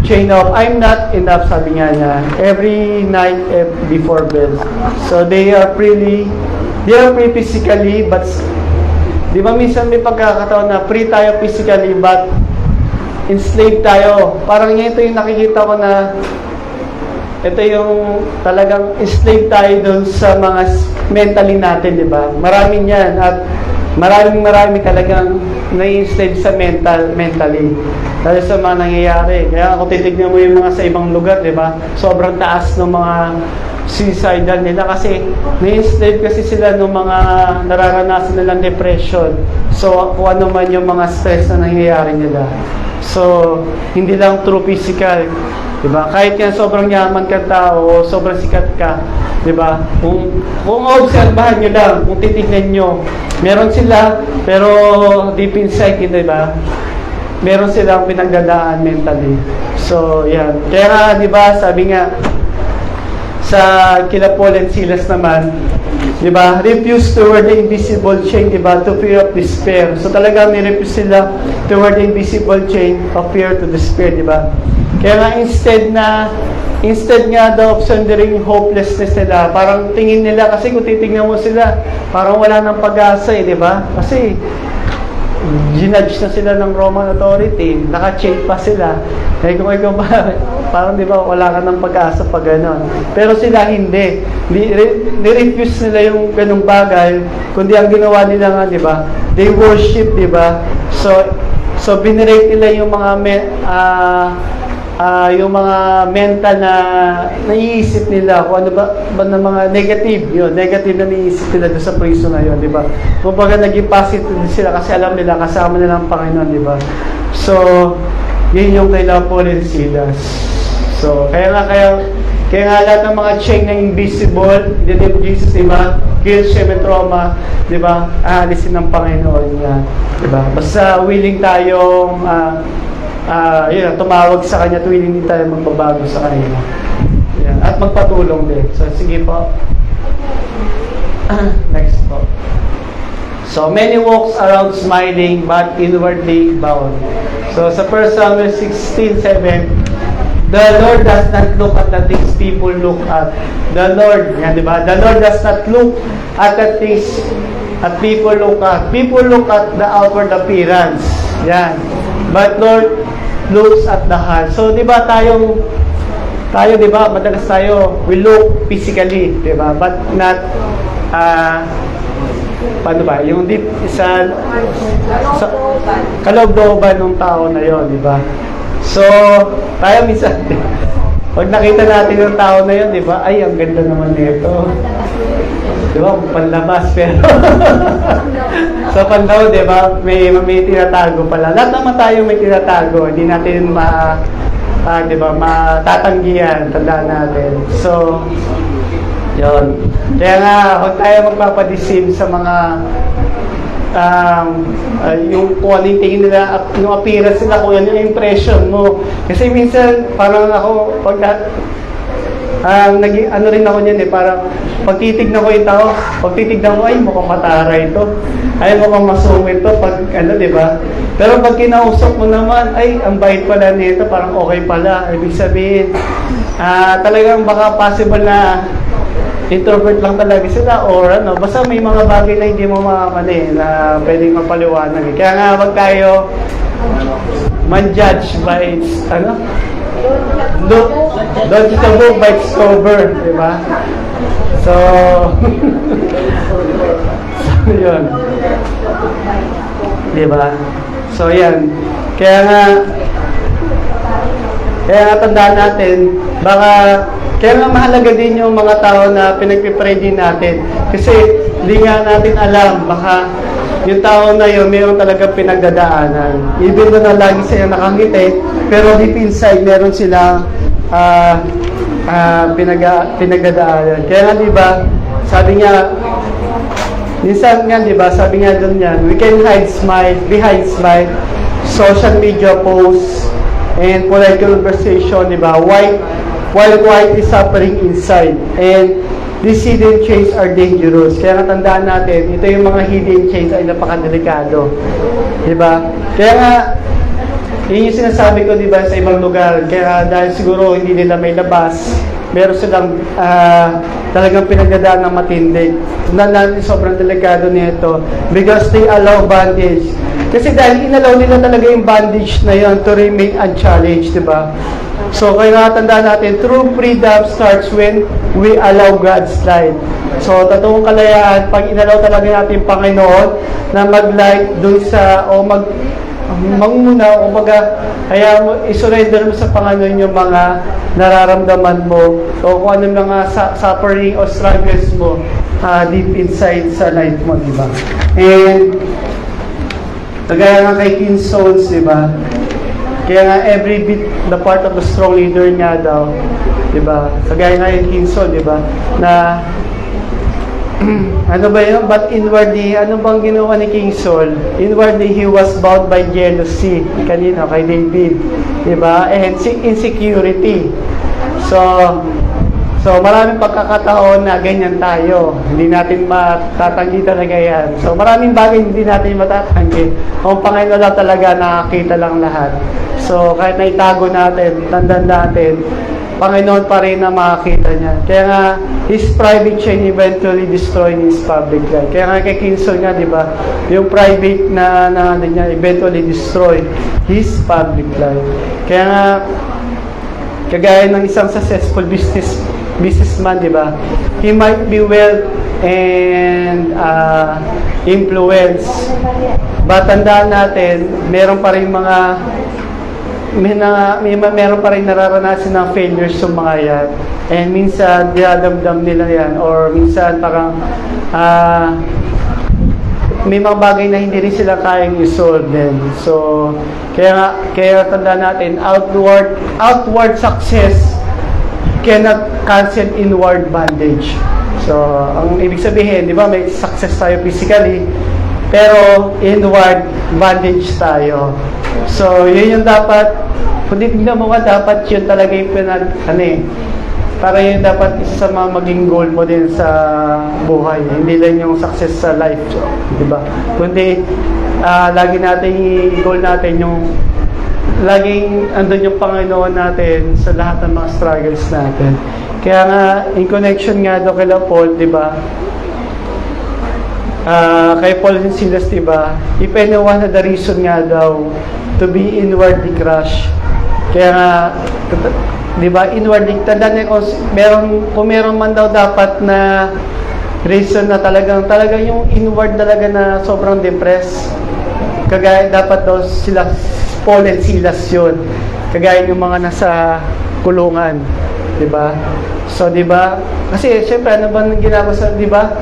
chain of I'm not enough, sabi nga niya, every night before bed. So they are freely they are free physically, but di ba minsan may pagkakataon na free tayo physically, but enslaved tayo. Parang ito yung nakikita ko na ito yung talagang enslaved tayo doon sa mga mentally natin, di ba? Maraming yan at marami talagang nai-enslave sa mentally. Dahil sa mga nangyayari. Kaya kung titignan mo yung mga sa ibang lugar, di ba? Sobrang taas ng mga suicidal nila kasi nai-enslave kasi sila ng mga nararanasan nilang depression. So, kung ano man yung mga stress na nangyayari nila. So, hindi lang true physical, 'di ba? Kahit yan sobrang yaman ka tao, sobrang sikat ka, 'di ba? Kung obserbahan niyo lang, kung titingnan niyo, meron sila pero deep inside, 'di ba? Meron silang pinagdadaan mentally. So, yan. Kaya nga, 'di ba, sabi nga sa kila Paul and Silas naman, di ba? Refuse toward the invisible chain, di ba? To fear of despair. So talaga ni-refuse sila toward the invisible chain of fear to despair, di ba? Kaya nga instead nga daw of sundering hopelessness nila, parang tingin nila, kasi kung titingnan mo sila, parang wala nang pag-asa di ba? Kasi ginudge na sila ng Roman authority, naka-chain pa sila. Eh kung ikaw ba, parang di ba wala ka ng pag-asa pag gano'n. Pero sila hindi. Ni-refuse nila yung ganung bagay, kundi ang ginawa nila nga, di ba? They worship, di ba? So binirate nila yung mga yung mga mental na naiisip nila kung ano ba ng mga negative na naiisip nila doon sa prison na yun, di ba? Kumbaga naging positive sila kasi alam nila kasama nila ang Panginoon, di ba? So, yun yung kay Paul and Silas. So, kaya nga lahat ng mga chain na invisible, in the name of Jesus, di ba? Guilt, shame, and trauma, di ba? Aalisin ng Panginoon yan, di ba? Basta willing tayong tumawag sa Kanya at willing din tayo magbabago sa Kanya. Yan. At magpatulong din. So, sige po. Next po. So, many walks around smiling but inwardly bound. So, sa 1 Samuel 16:7, the Lord does not look at the things people look at. The Lord, yan, di ba? The Lord does not look at the things that people look at. People look at the outward appearance. Yan. But Lord looks at the heart. So, di ba tayo, di ba, madalas tayo, we look physically, di ba? But not, paano ba? Yung deep, sa kaloob-looban ng tao na yon, di ba? So, tayo minsan, pag nakita natin yung tao na yon, di ba? Ay, ang ganda naman nito. Di ba? Panlabas, pero sa pandaw, di ba? May tinatago pala. Lahat naman tayo may tinatago. Hindi natin di ba, matatanggihan. Tandaan natin. So, yun. Kaya nga, huwag tayo magpapadeceive sa mga yung kung ano yung tingin nila, yung appearance nila, kung ano yung impression mo. Kasi minsan, parang ako, ano rin ako niyan parang pag titignan ko yung tao, pag titignan ko, ay mukhang mataray ito, ay mukhang masungit ito, pag di ba? Pero pag kinausap mo naman, ay ang bait pala nito, parang okay pala. Ibig sabihin, talagang baka possible na introvert lang talaga sila or basta may mga bagay na hindi mo makamali na pwedeng mapaliwanag. Kaya nga wag tayo man-judge by its don't judge a book by its cover, di ba? So, yun. Di ba? So, yan. Kaya nga tandaan natin, kaya nga mahalaga din yung mga tao na pinagpipray din natin. Kasi hindi nga natin alam, baka yung tao na yun, mayroon talaga pinagdadaanan. Even though na lagi sila nakangiti, pero deep inside, meron silang pinagdadaanan. Kaya nga, di ba, sabi nga, minsan nga, di ba, sabi nga doon yan, we can hide smile, behind smile, social media posts, and polite conversation, di ba, while quietly suffering inside. And these hidden chains are dangerous. Kaya tandaan natin, ito yung mga hidden chains ay napakadelikado. Diba? Kaya nga, yun yung sinasabi ko, diba, sa ibang lugar. Kaya dahil siguro hindi nila may labas, meron silang talagang pinagdadaan ng matindi. Tandaan natin sobrang delikado nito because they allow bondage. Kasi dahil inalaw nila talaga yung bondage na yun to remain unchallenged, di ba? So, kaya tandaan natin, true freedom starts when we allow God's light. So, totoong kalayaan, pag inalaw talaga natin Panginoon na mag-light dun sa, o manguna, o kaya mo, isurrender mo sa Panginoon yung mga nararamdaman mo, o kung ano mga suffering o struggles mo deep inside sa life mo, di ba? And, kagaya nga kay King Souls, di ba? Kaya nga every bit, the part of the strong leader nga daw, di ba? Kagaya nga kay King Saul, di ba? Na, ano ba yun? But inwardly, ano bang ginawa ni King Saul? Inwardly, he was bound by jealousy. Kanino? Kay David. Di ba? And insecurity. So, maraming pagkakataon na ganyan tayo. Hindi natin matatanggi talaga yan. So, maraming bagay hindi natin matatanggi. Ang Panginoon lang talaga nakakita lang lahat. So, kahit na itago natin, tandaan natin, Panginoon pa rin na makakita niya. Kaya nga, His private shine eventually destroyed His public life. Kaya nga kay King Saul nga, di ba? Yung private na niya eventually destroyed His public life. Kaya nga, kagaya ng isang successful businessman, di ba? He might be wealth and influence. But tandaan natin, meron pa rin meron pa rin nararanasan ng failures sa mga yan. And minsan, dinadamdam nila yan. Or minsan, parang may mga bagay na hindi rin sila kayang i-solve din. So, kaya tandaan natin, outward success cannot cancel inward bondage. So, ang ibig sabihin, di ba, may success tayo physically, pero inward bondage tayo. So, yun yung dapat, kung tignan mo ka, dapat yun talaga yung para yun dapat isa sa mga maging goal mo din sa buhay. Hindi lang yung success sa life, so, di ba? Kundi, lagi natin i-goal natin yung laging andun yung Panginoon natin sa lahat ng mga struggles natin. Kaya nga, in connection nga daw kay Paul, di ba? Kay Paul and Silas, di ba? If anyone had the reason nga daw to be inwardly crushed. Kaya nga, di ba, inwardly, tandaan niyo kung meron man daw dapat na reason na talagang yung inward talaga na sobrang depressed. Kagaya dapat daw sila Paul and Silas yun. Kagaya yung mga nasa kulungan, 'di ba? So 'di ba? Kasi syempre ano ba nang ginagawa sa 'di ba?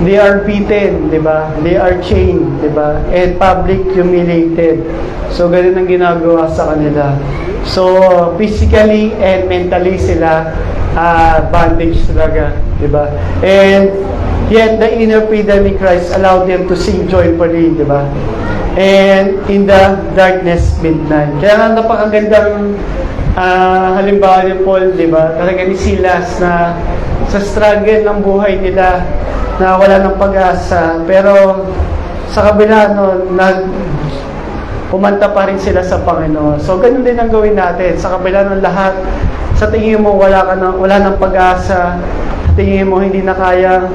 They are beaten, 'di ba? They are chained, 'di ba? And public humiliated. So ganun ang ginagawa sa kanila. So physically and mentally sila bondage talaga, 'di ba? And yet the inner freedom in Christ allowed them to sing joyfully, 'di ba? And in the darkness midnight. Kaya nga napakagandang halimbawa ni Paul, di ba? Talaga ni Silas na sa struggle ng buhay nila na wala ng pag-asa. Pero sa kabila nun, pumanta pa rin sila sa Panginoon. So ganun din ang gawin natin. Sa kabila ng lahat, sa tingin mo wala ng pag-asa, sa tingin mo hindi na kayang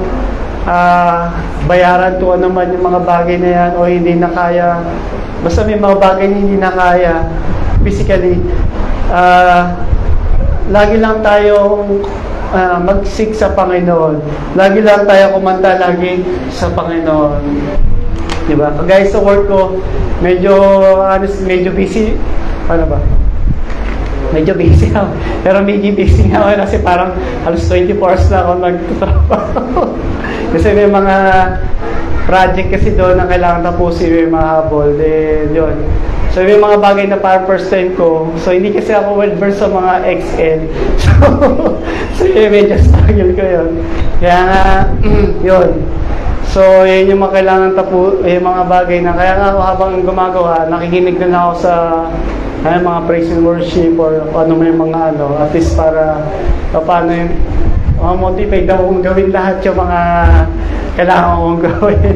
bayaran to ano man yung mga bagay na yan o hindi na kaya, basta may mga bagay na hindi na kaya physically, lagi lang tayong mag-seek sa Panginoon, lagi lang tayo kumanta lagi sa Panginoon, diba? Kagaya sa work ko, medyo busy, paano ba? Medyo busy ako. Pero medyo busy nga ako kasi parang halos 24 hours na ako nagtatrabaho. Kasi may mga project kasi doon na kailangan tapusin, may mga habol. Then, yun. So, may mga bagay na parang first time ko. So, hindi kasi ako well-versed sa mga Excel. So, medyo struggle ko yun. Kaya nga, yun. So, yun yung mga kailangan yung mga bagay na, kaya nga habang gumagawa, nakikinig na ako sa mga praise and worship or ano may mga at least para paano yung motivate akong gawin lahat yung mga kailangan kong gawin.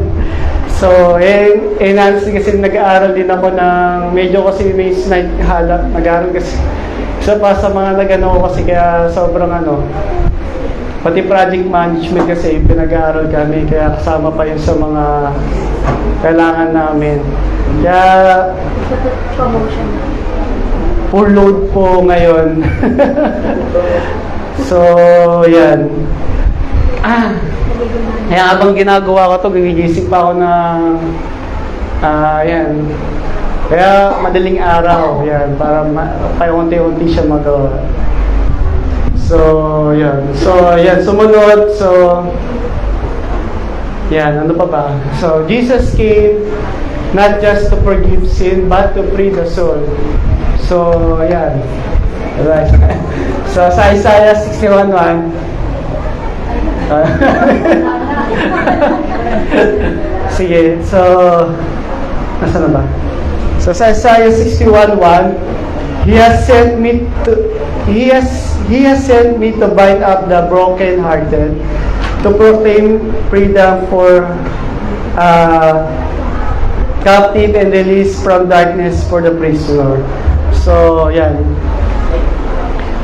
So, honestly kasi nag-aaral din ako ng medyo kasi may slight halap. Nag-aaral kasi Isa pa sa mga nag-ano ko kasi kaya sobrang ano, pati project management kasi pinag-aaral kami, kaya kasama pa yun sa mga kailangan namin. Kaya Promotion. full load po ngayon. So, yan. Kaya habang ginagawa ko to, gigising pa ako na yan. Kaya madaling araw, yan, para paunti-unti siya magawa. So, yan. So, yan, sumunod. So, yan, ano pa ba? So, Jesus came not just to forgive sin, but to free the soul. So, yan. Alright. So, sa Isaiah 61:1, sige, so, nasa na ba? So, sa Isaiah 61:1, He has sent me to bind up the broken-hearted, to proclaim freedom for captive and release from darkness for the prisoner. So, yan.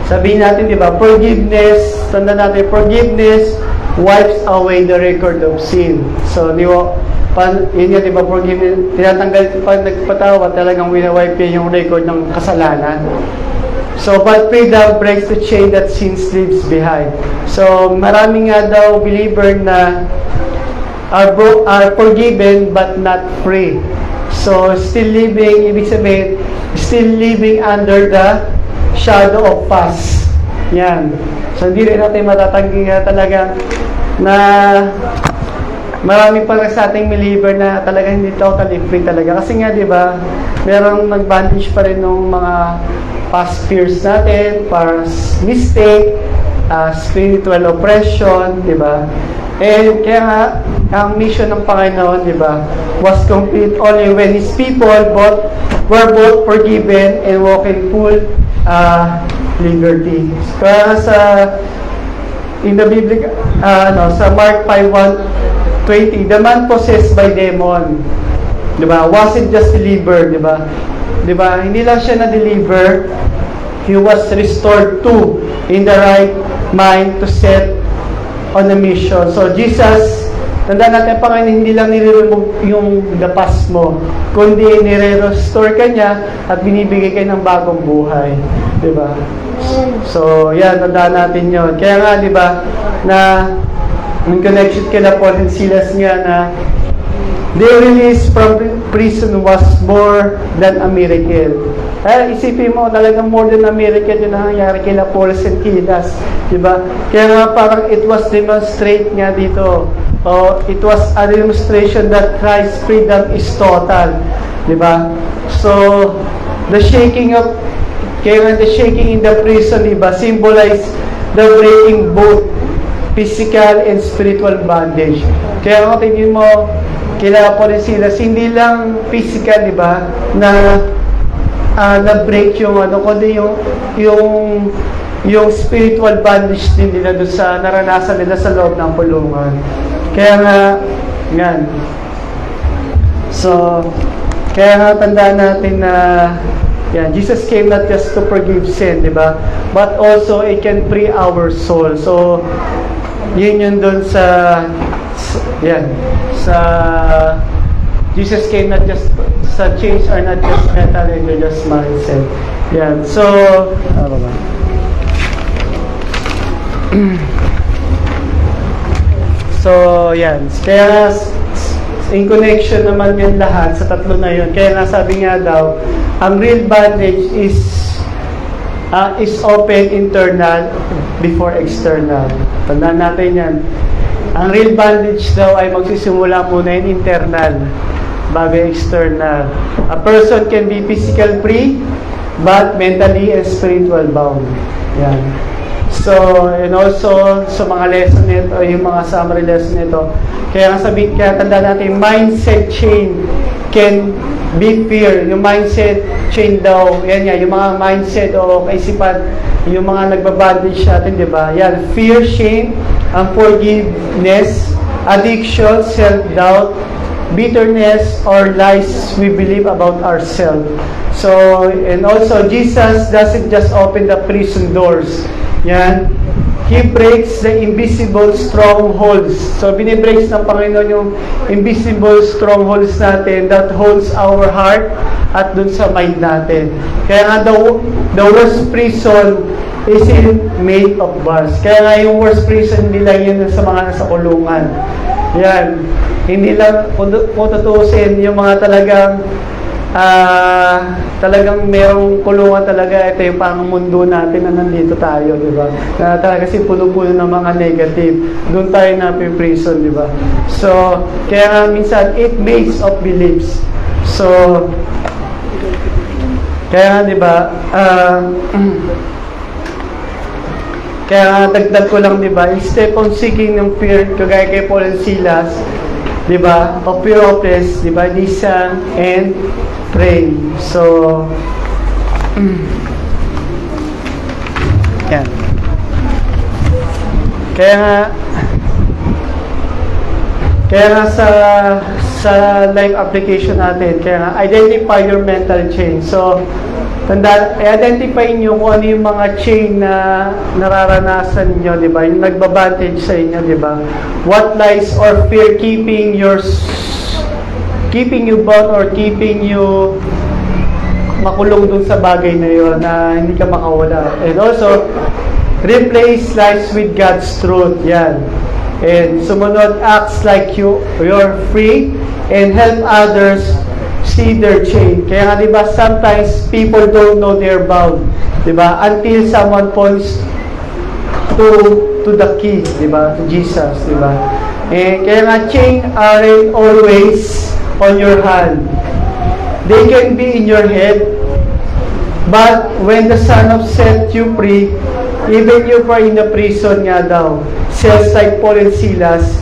Sabihin natin, di ba, forgiveness, tanda natin, forgiveness wipes away the record of sin. So, yun yan, di ba, forgiveness, tinatanggal, pag nagpatawa, talagang winawipe yung record ng kasalanan. So, but freedom breaks the chain that sin leaves behind. So, marami nga daw believer na are forgiven but not free. So, still living, ibig sabihin, still living under the shadow of past. Yan. So, hindi rin natin matatanggi talaga na marami pa sa ating believer na talaga hindi totally free talaga. Kasi nga, di ba, merong nag-bandage pa rin ng mga past fears natin, past mistake, spiritual oppression, di ba? And kaya nga, ang mission ng Panginoon, di ba, was complete only when His people were both forgiven and walk in full liberty. Kaya in the Bible, sa Mark 5:20, the man possessed by demon, di ba, wasn't just delivered, di ba? Di ba? Hindi lang siya na-deliver, he was restored to in the right mind to set on a mission. So, Jesus, tandaan natin, Panginoon, hindi lang nire-remove yung the past mo, kundi nire-restore ka niya at binibigay ka ng bagong buhay. Di ba? So, yan, tandaan natin yun. Kaya nga, di ba, na in connection kila Paul and Silas nga na their release from prison was more than a miracle. Kaya isipin mo, talagang more than a miracle yung nangyayari kila Paul and Silas. Diba? Kaya nga parang it was demonstrate nga dito. It was a demonstration that Christ's freedom is total. Diba? So, the shaking in the prison, diba, symbolize the breaking both physical and spiritual bondage. Kaya kung tingin mo, kila Paul and Silas, hindi lang physical, di ba, na na-break yung kundi yung spiritual bondage din nila doon sa naranasan nila sa loob ng kulungan. Kaya nga, yan. So, kaya nga tandaan natin na yan, Jesus came not just to forgive sin, di ba, but also it can free our soul. So, yun doon sa Jesus came not just sa change or not just mental and religious mindset. Yan. So, ano ba? So, yan. Kaya, in connection naman yan lahat sa tatlo na yun. Kaya nasabi nga daw, ang real bondage is open internal before external. Tandaan natin yan. Ang real bondage daw ay magsisimula muna yung internal bago external. A person can be physical free but mentally and spiritual bound. Yan. So, and also sa mga lesson nito, yung mga summary lesson nito, kaya tandaan natin, mindset change can be fear. Yung mindset change daw, yan yan, yung mga mindset o kaisipan, yung mga nagbabandage natin, di ba? Yan, fear, shame, unforgiveness, addiction, self-doubt, bitterness or lies we believe about ourselves. So, and also, Jesus doesn't just open the prison doors. Yan. He breaks the invisible strongholds. So, binibreaks ng Panginoon yung invisible strongholds natin that holds our heart at dun sa mind natin. Kaya nga, the worst prison isn't made of bars. Kaya nga, yung worst prison, hindi lang yun sa mga nasa kulungan. Yan. Hindi lang, kung tutusin, yung mga talagang merong kulungan talaga, ito yung pang mundo natin na nandito tayo, di ba? Na talaga kasi puno-puno ng mga negative. Doon tayo napiprison, di ba? So, kaya nga minsan, it makes of beliefs. So, kaya nga, di ba, kaya nga, dagdag ko lang, di ba, instead of seeking ng fear, kagaya kay Paul and Silas, di ba, of fear of death, di ba, they sang and pray. So, yan. Kaya nga sa life application natin, kaya nga, identify your mental chain. So, i-identify nyo kung ano yung mga chain na nararanasan nyo, di ba? Yung nagbabantage sa inyo, di ba? What lies or fear keeping you bound or keeping you makulong dun sa bagay na yun na hindi ka makawala. And also, replace lies with God's truth. Yan. And sumunod, acts like you're free and help others see their chain. Kaya nga, di ba, sometimes people don't know they're bound. Di ba? Until someone points to the key, di ba? To Jesus, di ba? And kaya nga, chain aren't always on your hand. They can be in your head, but when the Son of set you free, even you are in the prison nga daw, says like Paul and Silas,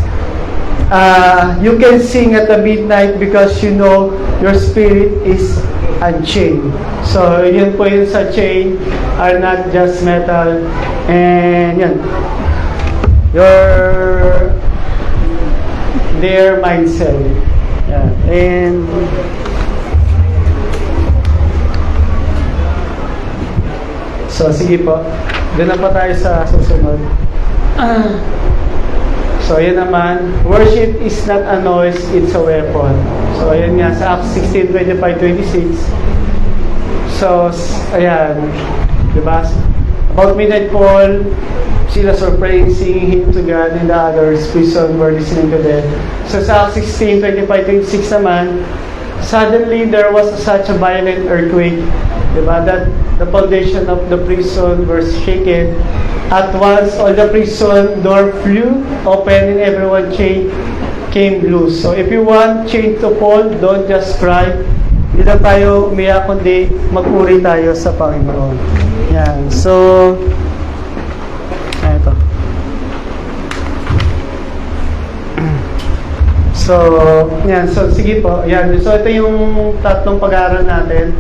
you can sing at the midnight because you know your spirit is unchained. So, yun po yun sa chain are not just metal. And yan, their mindset. Yan. And so, sige po. Doon na pa tayo sa susunod. So, yun naman, worship is not a noise, it's a weapon. So, ayan nga, sa Acts 16:25-26. So, ayan, diba? About midnight, Paul, Silas were praying, singing hymn to God, and the others, prison, were listening to them. So, sa Acts 16:25-26 naman, suddenly, there was such a violent earthquake, diba? That the foundation of the prison was shaken. At once, all the prison door flew open and everyone came loose. So, if you want chain to fall, don't just cry. Hindi lang tayo umiyak, kundi magpuri tayo sa Panginoon. Yan. So, ito. So, yan. So, sige po. Yan. So, ito yung tatlong pag-aaral natin.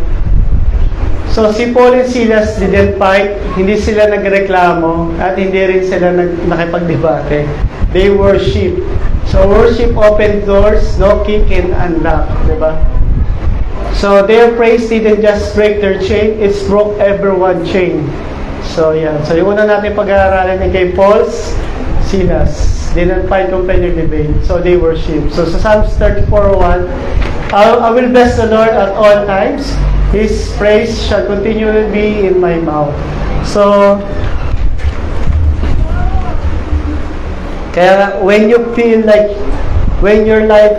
So, si Paul and Silas didn't fight, hindi sila nagreklamo, at hindi rin sila nakipagdebate. They worship. So, worship opened doors, no king can unlock. Diba? So, their praise didn't just break their chain, it broke everyone's chain. So, yan. So, yung una natin pag-aaralan ay kay Paul, Silas. Didn't fight, complain, or debate. So, they worship. So, sa Psalms 34:1, I will bless the Lord at all times. His praise shall continually be in my mouth. So, kaya when you feel like, when your life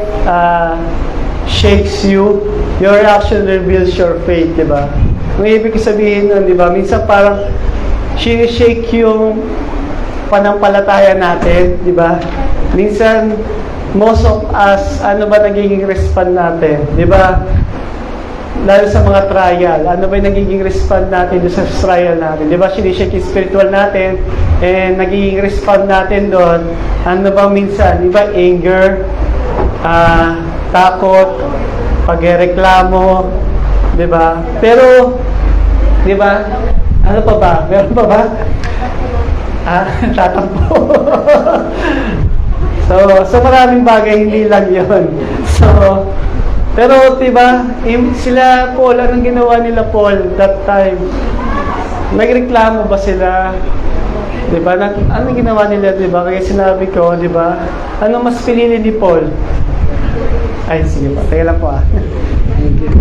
shakes you, your action reveals your faith, di ba? May ibig sabihin nun, di ba? Minsan parang shake yung panampalataya natin, di ba? Minsan, most of us, ano ba nagiging respond natin, di ba? Lalo sa mga trial, ano ba yung nagiging respond natin sa trial natin? Di ba, sinishake yung spiritual natin, and nagiging respond natin doon, ano ba minsan? Di ba, anger, takot, pagreklamo, di ba? Pero, di ba, ano pa ba? Meron pa ba? Tatampo. So maraming bagay, hindi lang yun. So, pero diba, sila Paul, anong ginawa nila Paul that time? Nagreklamo ba sila? Diba? Anong ginawa nila, diba? Kaya sinabi ko, diba? Ano mas pinili ni Paul? Ay, sige pa. Teka lang po Thank you.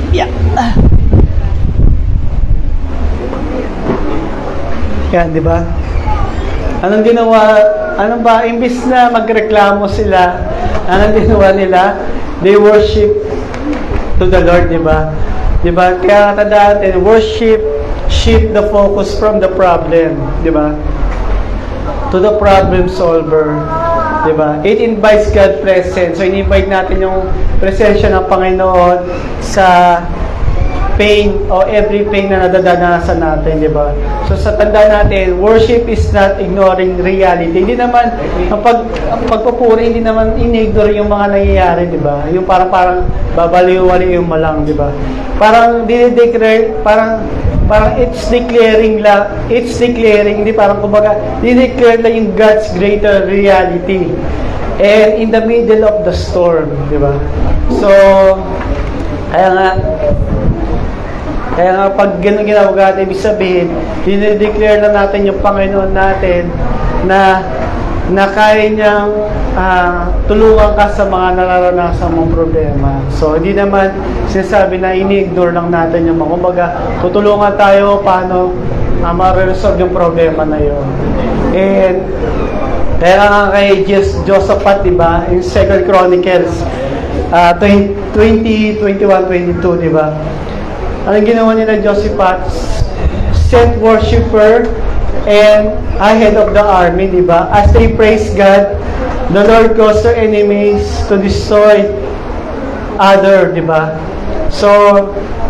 Yeah. Yan, di ba? Anong ginawa? Ano ba? Imbis na magreklamo sila, anong ginawa nila? They worship to the Lord, di ba? Di ba? Kaya tandaan natin, worship shift the focus from the problem, di ba? To the problem solver, di ba? It invites God present. So, in-invite natin yung presensya ng Panginoon sa pain o every pain na nadadanasan natin, di ba? So, sa tanda natin, worship is not ignoring reality. Hindi naman, ang pagpupuri, hindi naman in-ignore yung mga nangyayari, di ba? Yung parang babaliw-waliw mo lang, di ba? Parang dinideclare, parang it's declaring lang, hindi parang kumbaga, dinideclare lang yung God's greater reality. And in the middle of the storm, di ba? So, kaya nga pag ganun ginagawa natin, ibig sabihin, dinideclare na natin yung Panginoon natin na kaya niyang tulungan ka sa mga nararanasan mong problema. So, hindi naman sinasabi na ini-ignore lang natin yung mga, kumbaga, tutulungan tayo paano ma-resolve yung problema na yun. And, kaya nga kay Josaphat, diba, in 2 Chronicles 20, 21, 22, diba? Anong ginawa nila Josaphat? Sent worshiper and ahead of the army, di ba? As they praise God, the Lord caused their enemies to destroy other, di ba? So,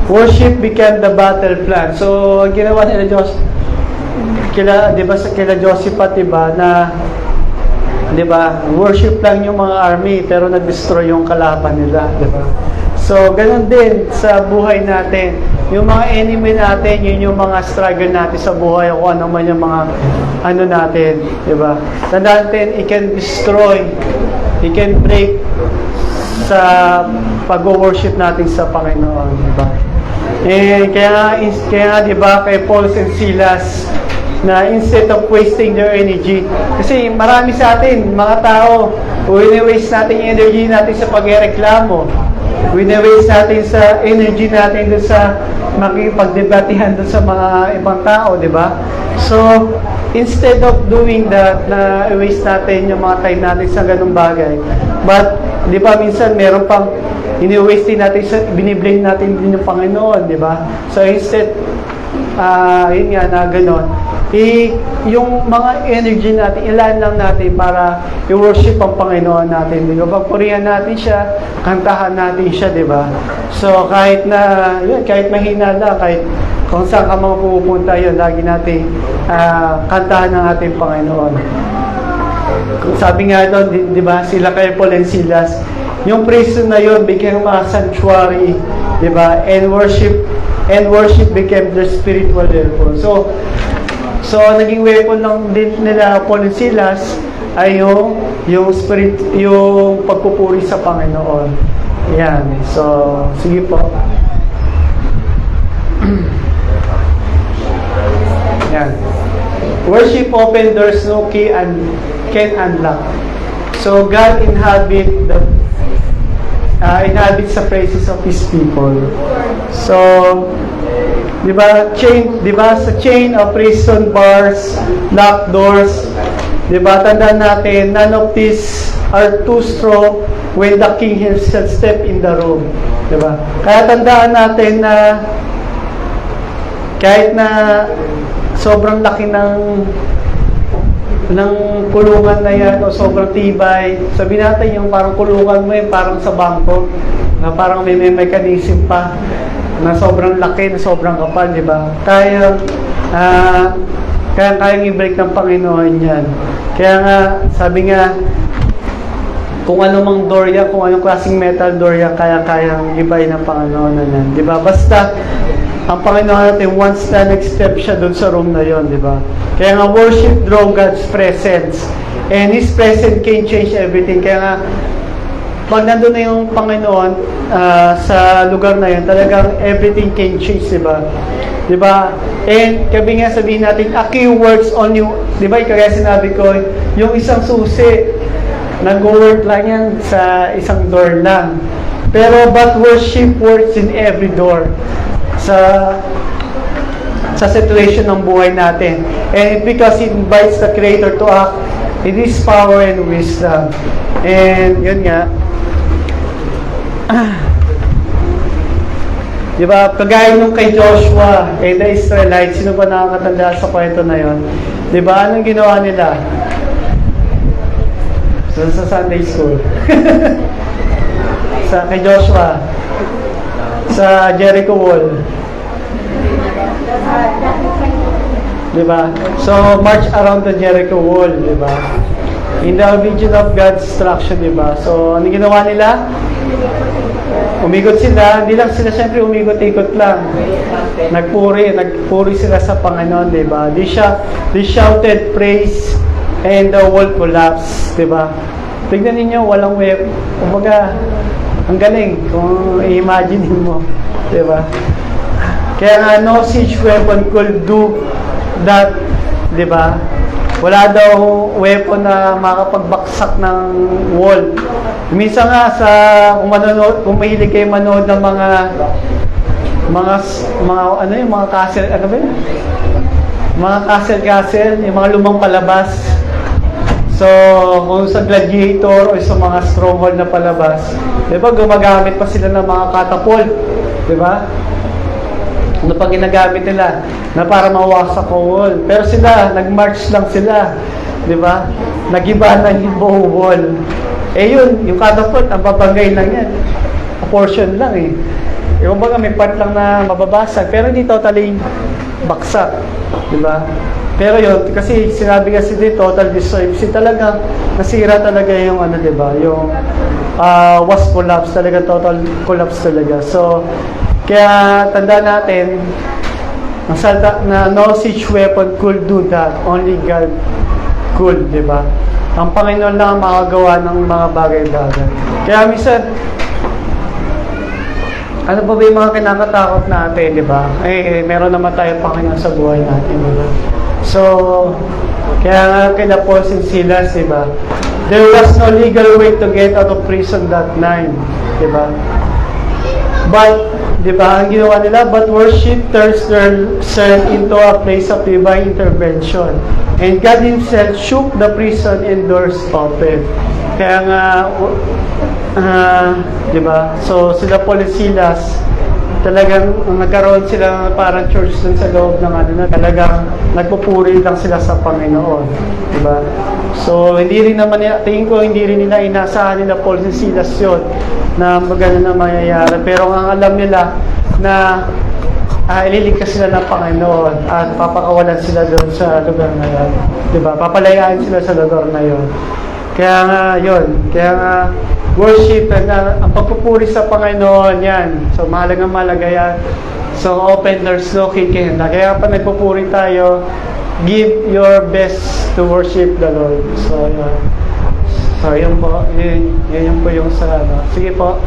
worship became the battle plan. So, ang ginawa nila kila Josaphat, di ba, na di ba, worship lang yung mga army pero nag-destroy yung kalaban nila, di ba? So, ganun din sa buhay natin. Yung mga enemy natin, yun yung mga struggle natin sa buhay o kung ano man yung mga ano natin, di ba? Tandaan natin, it can destroy, it can break sa pag-worship natin sa Panginoon, di ba? Eh, kaya di ba, kay Paul and Silas, na instead of wasting their energy, kasi marami sa atin, mga tao, wini-waste natin yung energy natin sa pagreklamo. Wini-waste natin sa energy natin doon sa makipagdebatihan doon sa mga ibang tao, di ba? So, instead of doing that, na waste natin yung mga time natin sa ganung bagay, but, di ba, minsan meron pang ini-waste natin, biniblame natin din yung Panginoon, di ba? So, instead, yun nga, na gano'n, yung mga energy natin, ilan lang natin para i-worship ang Panginoon natin, di ba? Pagpurihan natin siya, kantahan natin siya, di ba? So, kahit mahina lang, kahit kung saan ka mapupunta yun, lagi natin kantahan ng ating Panginoon. Sabi nga doon, di ba, sila kay Paul and Silas, yung prison na yun became a sanctuary, di ba? And worship became their spiritual weapon. So, naging weapon lang din nila Paul and Silas ay yung pagpupuri sa Panginoon. Yan. So, sige po. Yan. Worship open doors no key and can unlock. So, God inhabits the praises of His people. So, di ba sa chain of prison bars, locked doors, di ba, tandaan natin, none of these are too strong when the king himself step in the room, di ba? Kaya tandaan natin na kahit na sobrang laki ng kulungan na yan o sobrang tibay, sabihin natin yung parang kulungan mo parang sa bangko na parang may mechanism pa na sobrang laki, na sobrang kapal, di ba? Kayang i-break ng Panginoon yan. Kaya nga, sabi nga, kung ano mang door yan, kung anong klaseng metal door yan, kayang ibay ng Panginoon na yan. Di ba? Basta, ang Panginoon natin, once na nag-step siya doon sa room na yon, di ba? Kaya nga, worship draw God's presence. And His presence can change everything. Kaya nga, pag nandun na yung Panginoon sa lugar na yun, talagang everything can change, di ba? Di ba? And kabi nga sabihin natin, a key works on you. Di ba? Kaya sinabi ko, yung isang susi, nag-work lang yan sa isang door lang. Pero but worship works in every door. Sa situation ng buhay natin. And because it invites the Creator to act in His power and wisdom. And yun nga, di ba, kagaya nung kay Joshua and the Israelites, sino ba nakakatanda sa kwento na yon? Di ba, anong ginawa nila? Sa Sunday school. Kay Joshua, sa Jericho Wall. Di ba? So, march around the Jericho Wall, di ba? In the vision of God's instruction, di ba? So, ano ginawa nila? Umikot sila, hindi lang sila siyempre umikot-ikot lang. Nagpuri sila sa Panginoon, di ba? They shouted praise and the wall collapsed, di ba? Tignan ninyo, walang web. Kumbaga, ang galing kung i-imagine mo, di ba? Kaya nga, no siege weapon could do that, di ba? Wala daw weapon na makapagbaksak ng wall. Minsan nga kung mahilig kayo manood ng mga ano yung mga castle, ano ba yun? Mga castle, yung mga lumang palabas. So, kung sa gladiator o sa mga stronghold na palabas, di ba, gumagamit pa sila ng mga catapult, di ba? Ano pa ginagamit nila na para mawasak ang wall. Pero sila, nag-march lang sila, di ba? Nag-iba ng buong wall. Eh yun, yung catapult, ang babagay lang yan. A portion lang eh. Yung baga, may part lang na mababasag, pero hindi totally baksak, di ba? Pero yun, kasi sinabi kasi dito, total destruction, talaga, nasira talaga yung ano, di ba? Yung was collapse, talaga total collapse talaga. So, kaya tanda natin, ang salta na no siege weapon could do that, only God could, di ba? Ang Panginoon lang ang makagawa ng mga bagay-bagay. Kaya minsan, ano ba yung mga kinakatakot natin, di ba? Eh, meron naman tayong Panginoon sa buhay natin, di ba? So, kaya nga kina Paul and Silas, di ba? There was no legal way to get out of prison that night, di ba? But, di ba, ang ginawa nila, but worship turns their cell into a place of divine intervention. And God Himself shook the prison and doors open. Kaya nga, di ba, so sila Paul and Silas, talagang nagkaroon sila parang church dun sa loob ng ano na talagang nagpupuri lang sila sa Panginoon, di ba? So hindi rin naman, tingin ko hindi rin nila inasahan nila Paul and Silas yun na maganda na mangyayari, pero ang alam nila na ililigtas sila ng Panginoon at papakawalan sila doon sa lugar na yun, di ba? Papalayaan sila sa lugar na yun. Kaya nga yun, kaya nga worship, ang pagpupuri sa Panginoon, yan. So, mahalaga yan. So, open doors, no kicking. Kaya pa nagpupuri tayo, give your best to worship the Lord. So, yun. So, yun po. Yun po yung sa ano. Sige po.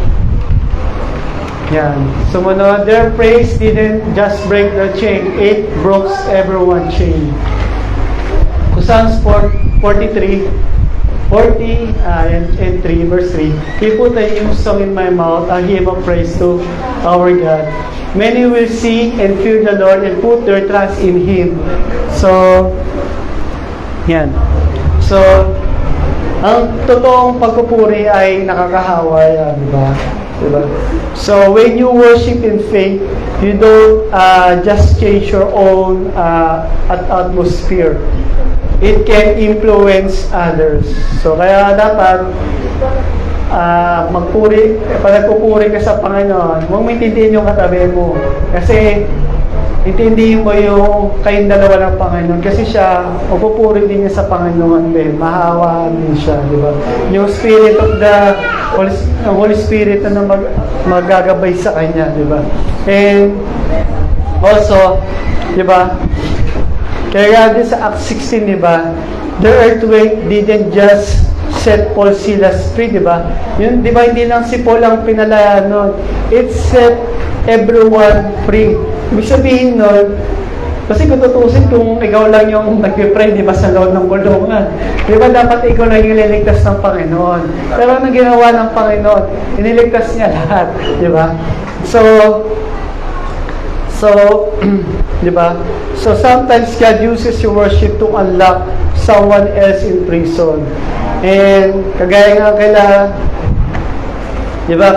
Yan. Sumunod, their praise didn't just break the chain. It broke everyone's chain. Psalms 43, 40 and 3, verse 3. He put a new song in my mouth, a hymn of praise to our God. Many will see and fear the Lord and put their trust in Him. So, yan. So, ang totoong pagpupuri ay nakakahawa yan, diba? Diba? So, when you worship in faith, you don't just change your own atmosphere. It can influence others. So, kaya dapat pag nagpupuri ka sa Panginoon, huwag maintindihin yung katabi mo. Kasi, intindihin mo yung kayong dalawa ng Panginoon. Kasi siya, magpupuri din niya sa Panginoon din. Mahawaan din siya, di ba? Yung Spirit of the Holy Spirit na magagabay sa Kanya, di ba? And, Also, di ba? Kaya din sa Acts 16, di ba? The earthquake didn't just set Paul Silas free, di ba? Yun, di ba, hindi lang si Paul ang pinalaya nun. It set everyone free. Ibig sabihin nun, kasi kung tutusin, kung ikaw lang yung nag-pray, di ba, sa loob ng kulungan, di ba, dapat ikaw lang yung ililigtas ng Panginoon. Pero ano ginawa ng Panginoon? Iniligtas niya lahat, di ba? So, di ba? So, sometimes God uses your worship to unlock someone else in prison. And, kagaya nga di ba,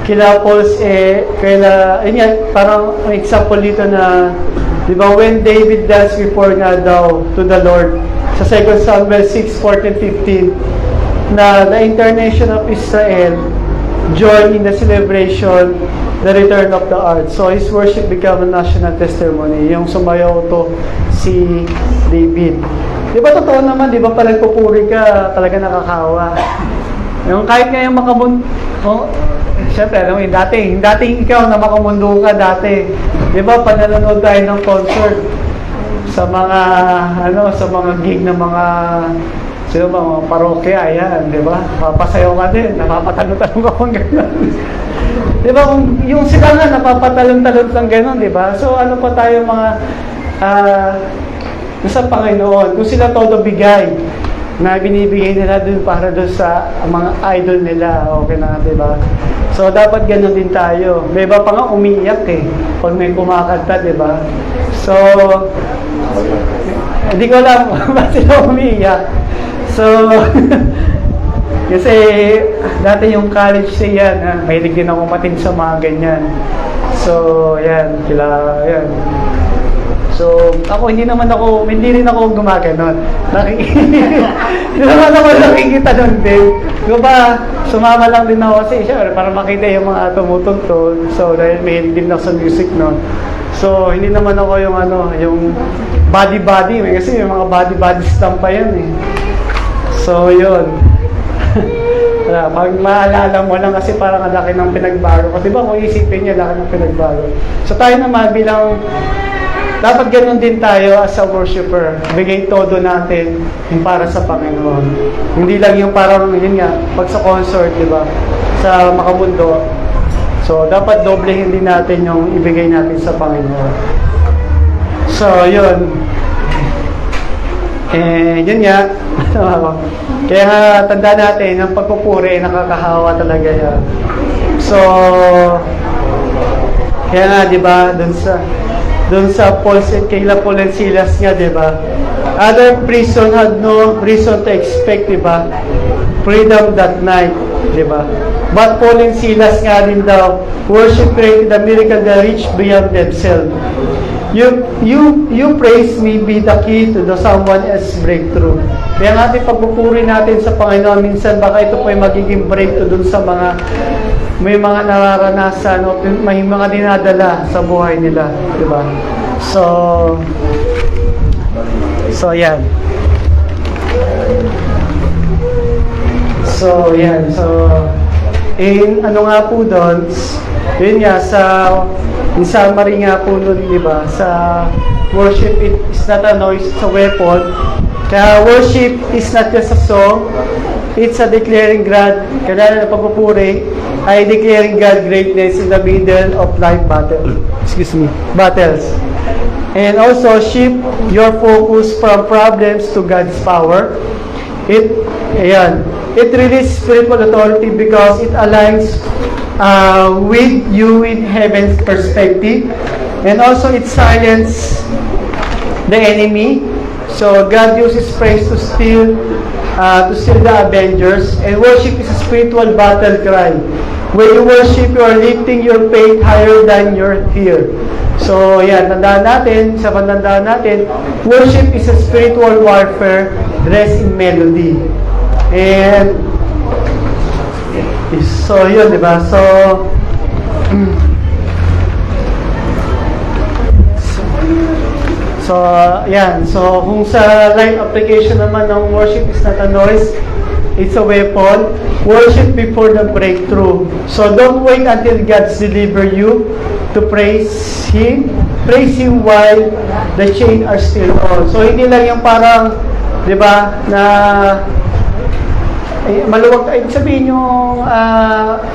kila Paul's, yun yan, parang ang example dito na, di ba, when David danced before nga daw to the Lord, sa 2 Samuel 6:14-15, na the incarnation of Israel joined in the celebration, the return of the ark. So his worship became a national testimony. Yung sumayaw to si David. Di ba totoo naman, di ba pa nagpupuri ka, talaga nakakawa. Yung kahit nga yung siyempre, alam mo yun, dating ikaw na makamundo ka dati. Di ba, pananonood tayo ng concert sa mga gig ng mga parokya, ayan, di ba? Papasayaw ka din, napapatalon-talon ka kung gano'n. Di ba, yung sila nga, napapatalon-talon lang gano'n, di ba? So, ano pa tayo sa Panginoon, kung sila todo bigay, na binibigay nila dun para dun sa mga idol nila, okay na, di ba? So, dapat gano'n din tayo. May iba pa nga umiiyak pag may kumakanta, di ba? So, hindi ko alam ba't sila umiiyak. So, kasi dati yung college siya, mahilig din ako matin sa mga ganyan. So, yan. So, hindi rin ako gumaganon. Hindi naman ako nakikita nun din. Diba, sumama lang din ako kasi syempre para makita yung mga tumutugtog. So, dahil may din ako sa music nun. So, hindi naman ako yung body-body. Kasi yung mga body-body stamp pa yan So, yun. Pag maalala mo lang kasi parang ang laki ng pinagbago. Kasi diba kung isipin niya, laki ng pinagbago. So, tayo naman bilang dapat ganun din tayo as a worshiper. Bigay todo natin yung para sa Panginoon. Hindi lang yung parang, yun nga, pag sa concert, di ba? Sa makamundo. So, dapat doblehin din natin yung ibigay natin sa Panginoon. So, yun. Yun nga. Kaya tanda natin, ang pagpupuri, nakakahawa talaga yan. So, kaya nga, di ba, dun sa kila Paul and Silas nga, di ba? Other prison had no reason to expect, di ba? Freedom that night, di ba? But Paul and Silas nga din daw, worship created a miracle that reached beyond themselves. You praise me be the key to the someone else's breakthrough. Kaya nga pagpupuri natin sa Panginoon, minsan baka ito po ay magiging breakthrough dun sa may mga nararanasan o may mga dinadala sa buhay nila, di ba? So yan. So ano nga po doon, yun nga, in summary nga po nun, di ba, sa worship, it is not a noise, it's a weapon. Kaya worship is not just a song, it's a declaring God, kaya na pagpupuri, ay declaring God greatness in the middle of life battles. And also, shift your focus from problems to God's power. It releases spiritual authority because it aligns with you in heaven's perspective, and also it silences the enemy. So God uses praise to steal the avengers, and worship is a spiritual battle cry. When you worship, you are lifting your faith higher than your fear. So yan, tandaan natin, worship is a spiritual warfare dressed in melody. And so yun, di ba? Yan. So, kung sa life application naman ng worship is not a noise, it's a weapon. Worship before the breakthrough. So don't wait until God's deliver you to praise Him. Praise Him while the chains are still on. So hindi lang yung parang, di ba, na maluwag, ibig sabihin yung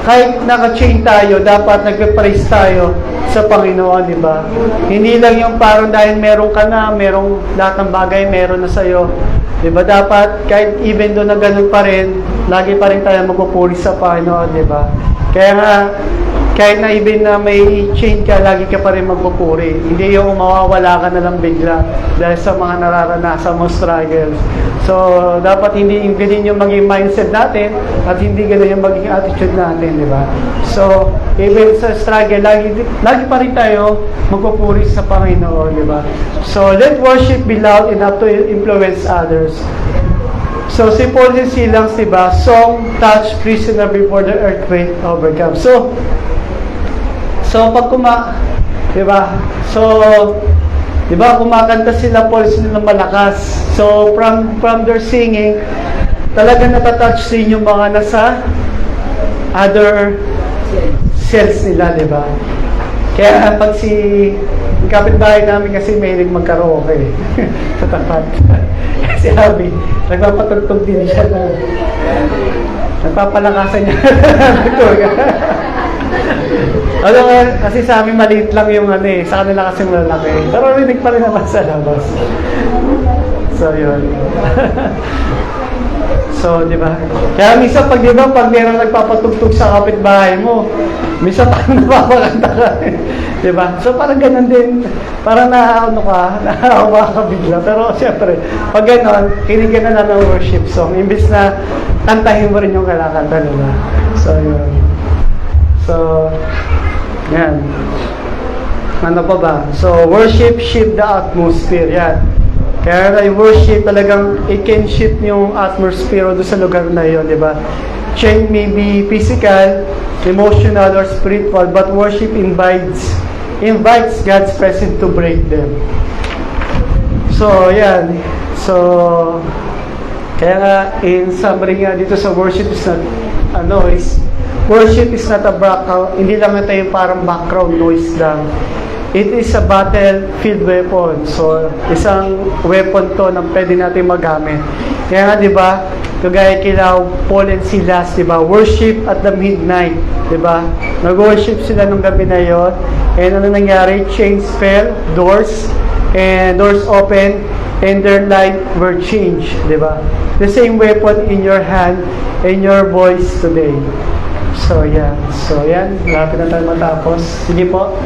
kahit naka-chain tayo, dapat nagpe-praise tayo sa Panginoon, di ba? Hindi lang yung parang dahil meron ka na, merong lahat ng bagay meron na sa'yo. Di ba? Dapat kahit even doon na ganun pa rin, lagi pa rin tayo magpupuri sa Panginoon, di ba? Kaya nga, kahit na even na may chain ka, lagi ka pa rin magpupuri. Hindi yung mawawala ka na lang bigla dahil sa mga nararanasan mo struggles. So, dapat hindi ganyan yung maging mindset natin at hindi ganyan yung maging attitude natin, di ba? So, even sa struggle, lagi pa rin tayo magpupuri sa Panginoon, di ba? So, let worship be loud enough to influence others. So, si Paul and Silas, di ba? Song, touch, prisoner before the earthquake overcome. So, pag di ba? So, di ba, kumakanta sila, Paul, sila ng malakas. So, from their singing, talaga natatouch din yung mga nasa other cells nila, di ba? Kaya pag yung kapitbahay namin kasi mahilig magkaraoke sa tapat. Kasi sabi, nagpapatugtog din siya na nagpapalakasan niya. Ano kasi sa amin maliit lang yung sa kanila kasi malaki. Pero rinig pa rin naman sa labas. So, yun. So, di ba? Kaya minsan pag meron nagpapatugtog sa kapitbahay mo, minsan parang napapakanta ka. Di ba? So, parang ganun din. Parang nahahawa ka bigla. Pero, siyempre, pag gano'n, kinig ka na ng worship song. Imbis na kantahin mo rin yung kalakanta nila. So, yun. So, yan. Ano pa ba? So, worship shift the atmosphere. Yan. Kaya na worship talagang it can shift yung atmosphere doon sa lugar na yun, di ba? Change may be physical, emotional, or spiritual, but worship invites God's presence to break them. So, yan. So, kaya nga, in summary nga dito sa worship is not, worship is not a background, hindi lang ito yung parang background noise lang. It is a battlefield weapon. So, isang weapon to na pwede natin magamit. Kaya nga, di ba, kagaya kila Paul and Silas, di ba, worship at the midnight, di ba? Nag-worship sila nung gabi na yon. And ano nangyari? Chains fell, doors open, and their life were changed, di ba? The same weapon in your hand and your voice today. So, yan. So, yan. Lapit na tayo matapos. Sige po.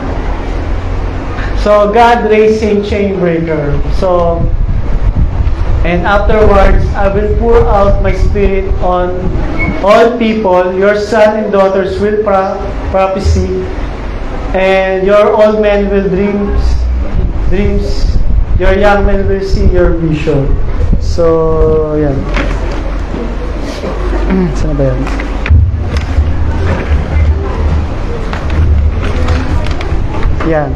So, God raising chain breaker. So, and afterwards, I will pour out my spirit on all people. Your sons and daughters will prophesy, and your old men will dreams. Your young men will see your vision. So, yan. Saan ba yan? Yan.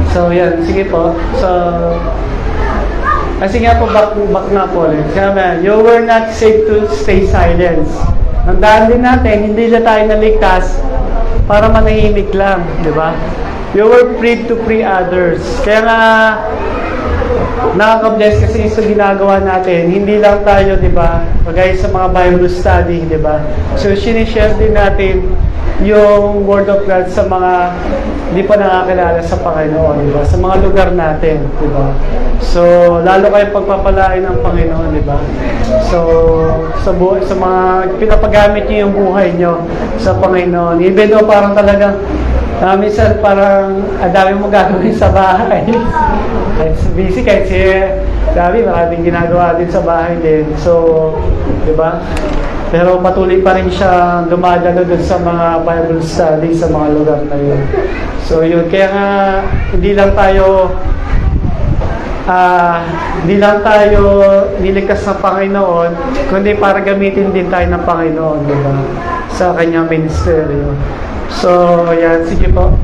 So yan, sige po. So, kasi nga po, back na po ulit. Sabi, you were not safe to stay silent. Tandaan din natin, hindi na tayo naligtas para manahimik lang, di ba? You were free to free others. Kaya nga, nakaka-bless kasi sa ginagawa natin, hindi lang tayo, di ba, kagaya sa mga Bible study, di ba? So, sinishare din natin yung Word of God sa mga hindi pa nakakilala sa Panginoon, di ba? Sa mga lugar natin, di ba? So, lalo kayo pagpapalain ng Panginoon, di ba? So, sa mga pinapagamit niyo yung buhay niyo sa Panginoon. Even though parang talagang minsan parang dami mo gagawin sa bahay. Kahit busy, kahit sabi, maraming ginagawa din sa bahay din. So, di ba? Pero patuloy pa rin siya dumadalo dun sa mga Bible study sa mga lugar na yun. So, yun. Kaya nga, hindi lang tayo niligtas ng Panginoon, kundi para gamitin din tayo ng Panginoon, di ba? Sa kanyang ministeryo. So, yan. Sige po.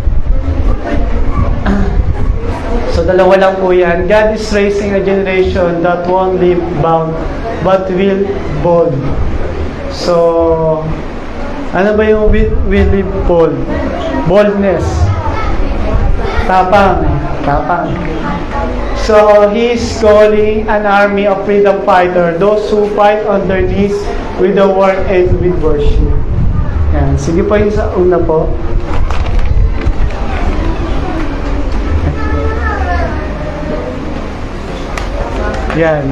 So, dalawa lang po yan. God is raising a generation that won't live bound, but will bold. So, ano ba yung will live bold? Boldness. Tapang. Tapang. So, He is calling an army of freedom fighters, those who fight on their knees with the word and with worship. Yan. Sige po yung sa una po. Yan.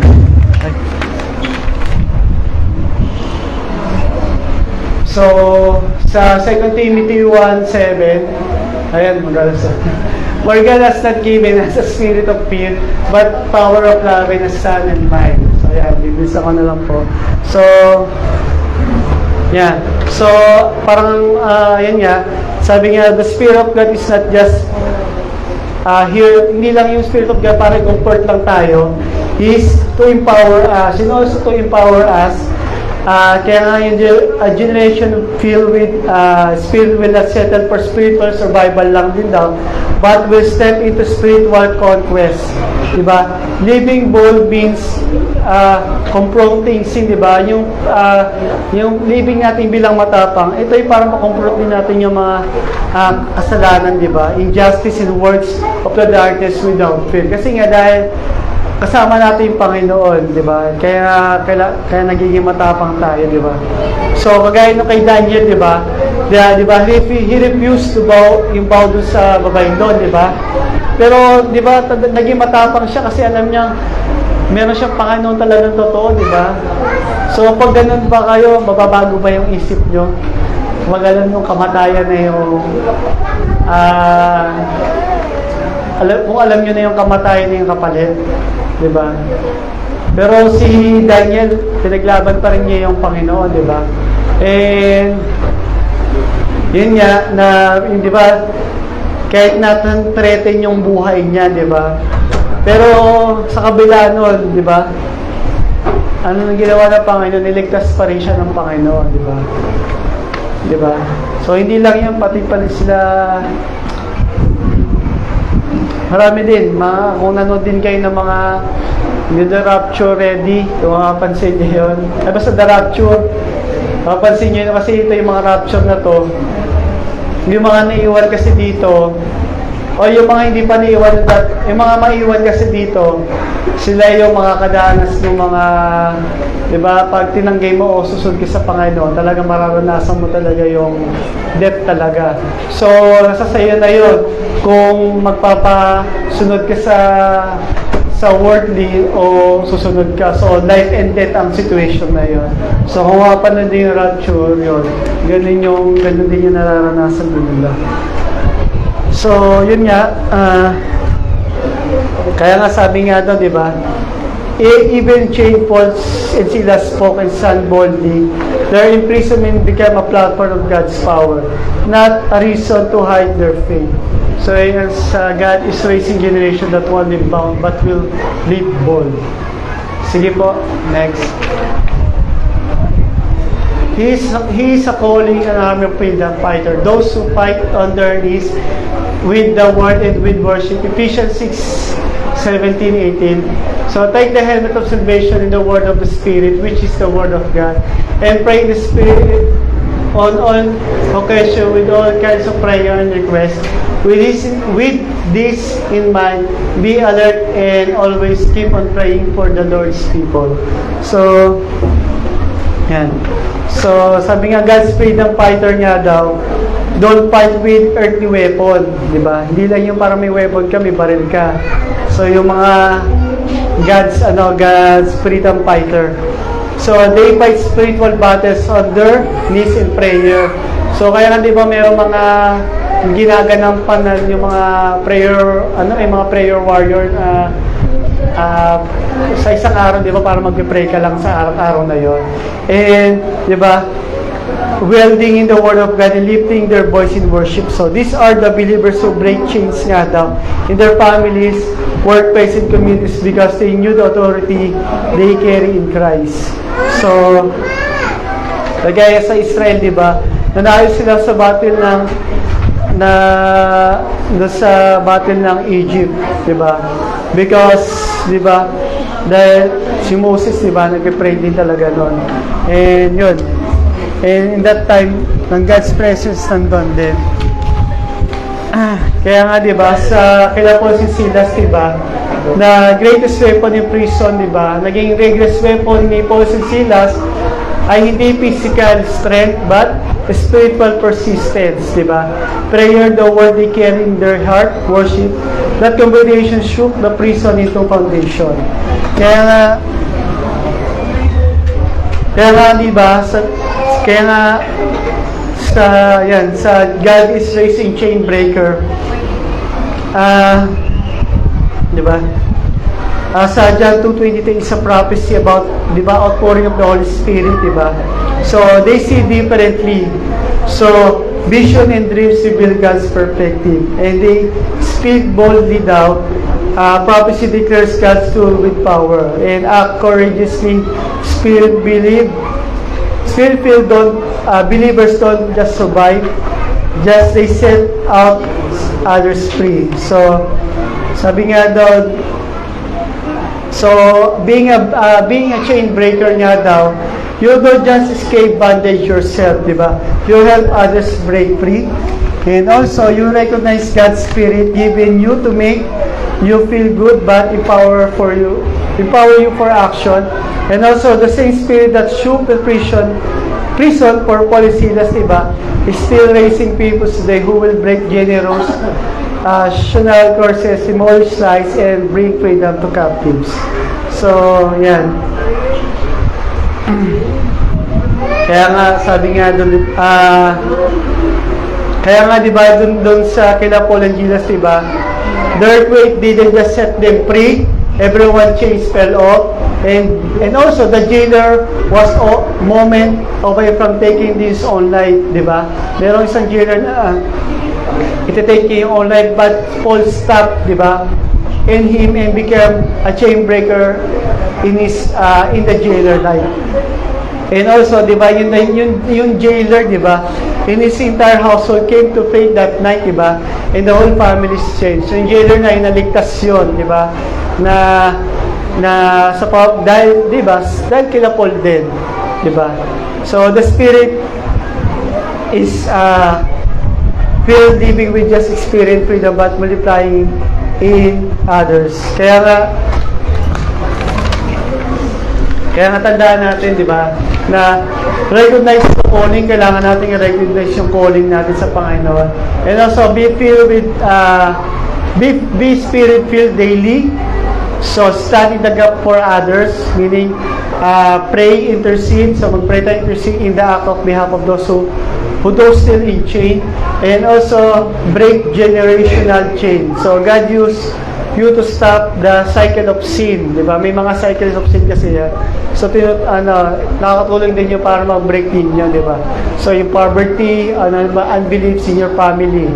So, sa 2 Timothy 1:7, ayan, magalas. For God has not given us a spirit of fear, but power of love and a sound and mind. So, ayan, bibisa ko na lang po. So, yan. So, parang, yan nga, sabi nga, the Spirit of God is not just here, hindi lang yung Spirit of God para comfort lang tayo. He is to empower us and also to empower us. Kaya nga yung generation filled with spirit will not settle for spiritual survival lang din daw, but will step into spiritual conquest. Diba? Living bold means confronting sin, diba? Yung living natin bilang matapang, ito ay para makompront din natin yung mga kasalanan, diba? Injustice and works of the darkness without fear. Kasi nga dahil kasama natin yung Panginoon, di ba? Kaya nagiging matapang tayo, di ba? So, kagaya nung kay Daniel, di ba? Di ba? He refused to bow doon sa babaeng doon, di ba? Pero, di ba, naging matapang siya kasi alam niya, meron siyang Panginoon talagang totoo, di ba? So, pag ganun ba kayo, mababago ba yung isip nyo? Magalan yung kamatayan na yung kung alam nyo na yung kamatayan na yung kapalit, di ba? Pero si Daniel, pinaglaban pa rin niya yung Panginoon, di ba? And yun nga, na, di ba, kahit natin threaten yung buhay niya, di ba? Pero sa kabila nun, di ba? Ano nang ginawa ng Panginoon? Niligtas pa rin siya ng Panginoon, di ba? Di ba? So hindi lang yan, pati pa rin sila. Marami din, kung nanood din kayo ng mga The Rapture Ready, kung makapansin nyo yun. Ay basta The Rapture, makapansin nyo yun kasi ito yung mga rapture na to. Yung mga naiwan kasi dito, o yung mga hindi pa naiwan, yung mga maiwan kasi dito, sila yung mga kadanas ng mga, di ba, pag tinanggay mo o susunod ka sa Panginoon, talagang mararanasan mo talaga yung death talaga. So, nasa sayo na yun. Kung magpapasunod ka sa worldly o susunod ka. So, life and death ang situation na yun. So, kung mapanood din yung rapture, yun. Ganun din yung nararanasan nila. So, yun nga. Kaya nga sabi nga doon, di ba? Even chain Paul and Silas spoke and stand boldly. Their imprisonment became a platform of God's power, not a reason to hide their faith. So, as God is raising generation that won't live bound, but will live bold. Sige po, next. He is a calling an army of freedom fighter. Those who fight on their knees with the word and with worship. Ephesians 6:17-18. So take the helmet of salvation in the word of the Spirit, which is the word of God, and pray in the Spirit on all occasion with all kinds of prayer and request. With this in mind, be alert and always keep on praying for the Lord's people. So, yan. So, sabi nga, God's freedom fighter nga daw, don't fight with earthly weapon, di ba? Hindi lang yung parang may weapon ka, may baril ka. So, yung mga God's freedom fighter. So, they fight spiritual battles on their knees in prayer. So, kaya nga, di ba, mayroong mga ginaganampanan yung mga prayer, mga prayer warrior sa isang araw, di ba, para mag-pray ka lang sa araw na yon. And, di ba, wielding in the word of God and lifting their voice in worship. So, these are the believers who break chains nga daw in their families, workplace, and communities because they knew the authority they carry in Christ. So, kagaya sa Israel, di ba, nanalo sila sa battle ng doon sa battle ng Egypt, di ba? Because, di ba, dahil si Moses, di ba, nag-pray din talaga noon. And yun. And in that time, ng God's presence nandun din. Kaya nga, di ba, sa kila po si Silas, di ba, na greatest weapon in prison, di ba, naging greatest weapon ni Paul and Silas ay hindi physical strength but spiritual persistence, di ba? Prayer, the word they carry in their heart, worship. That combination shook the prison into foundation. Kaya nga, di ba, sa God is raising chain breaker. Di ba? Sa John 2:23 is a prophecy about, di ba, outpouring of the Holy Spirit, di ba? So, they see differently. So, vision and dreams reveal God's perspective. And they speak boldly down. Prophecy declares God's tool with power. And act courageously. Spirit-filled believers don't just survive. Just they set out others free. So, sabi nga daw, being a chain breaker nga daw, you don't just escape bondage yourself, di ba? You help others break free. And also, you recognize God's Spirit given you to make you feel good, but empower you for action. And also, the same Spirit that shook the prison for Paul and Silas, di ba, is still raising people today who will break generous courses, demolish lies, and bring freedom to captives. So, yan. Kaya nga, sabi nga doon, kaya nga, di ba, doon sa kila Paul and Silas, di ba, the earthquake didn't just set them free, everyone chains fell off, and also the jailer was a moment away from taking this own life, di ba? Merong isang jailer na iti-take niya yung own life, but Paul stopped, di ba, in him and became a chain breaker in the jailer life. And also, di ba, yung jailer, di ba, in his entire household came to faith that night, di ba, and the whole family is changed. So yung jailer na inaligtas yun, di ba, dahil, di ba, dahil kila Paul din, di ba. So the Spirit is filled living with just experience freedom but multiplying in others. Kaya nga tandaan natin, di ba, na recognize the calling, kailangan natin i-recognize yung calling natin sa Panginoon. And also, be filled with, be Spirit-filled daily. So, stand in the gap for others, meaning, pray, intercede. So, mag-pray tayo, intercede in the act of behalf of those who still in chain. And also, break generational chain. So, God used you to stop the cycle of sin, di ba? May mga cycles of sin kasi yan. So, nakakatulong din yung para mag-break ninyo, di ba? So, yung poverty, unbeliefs in your family.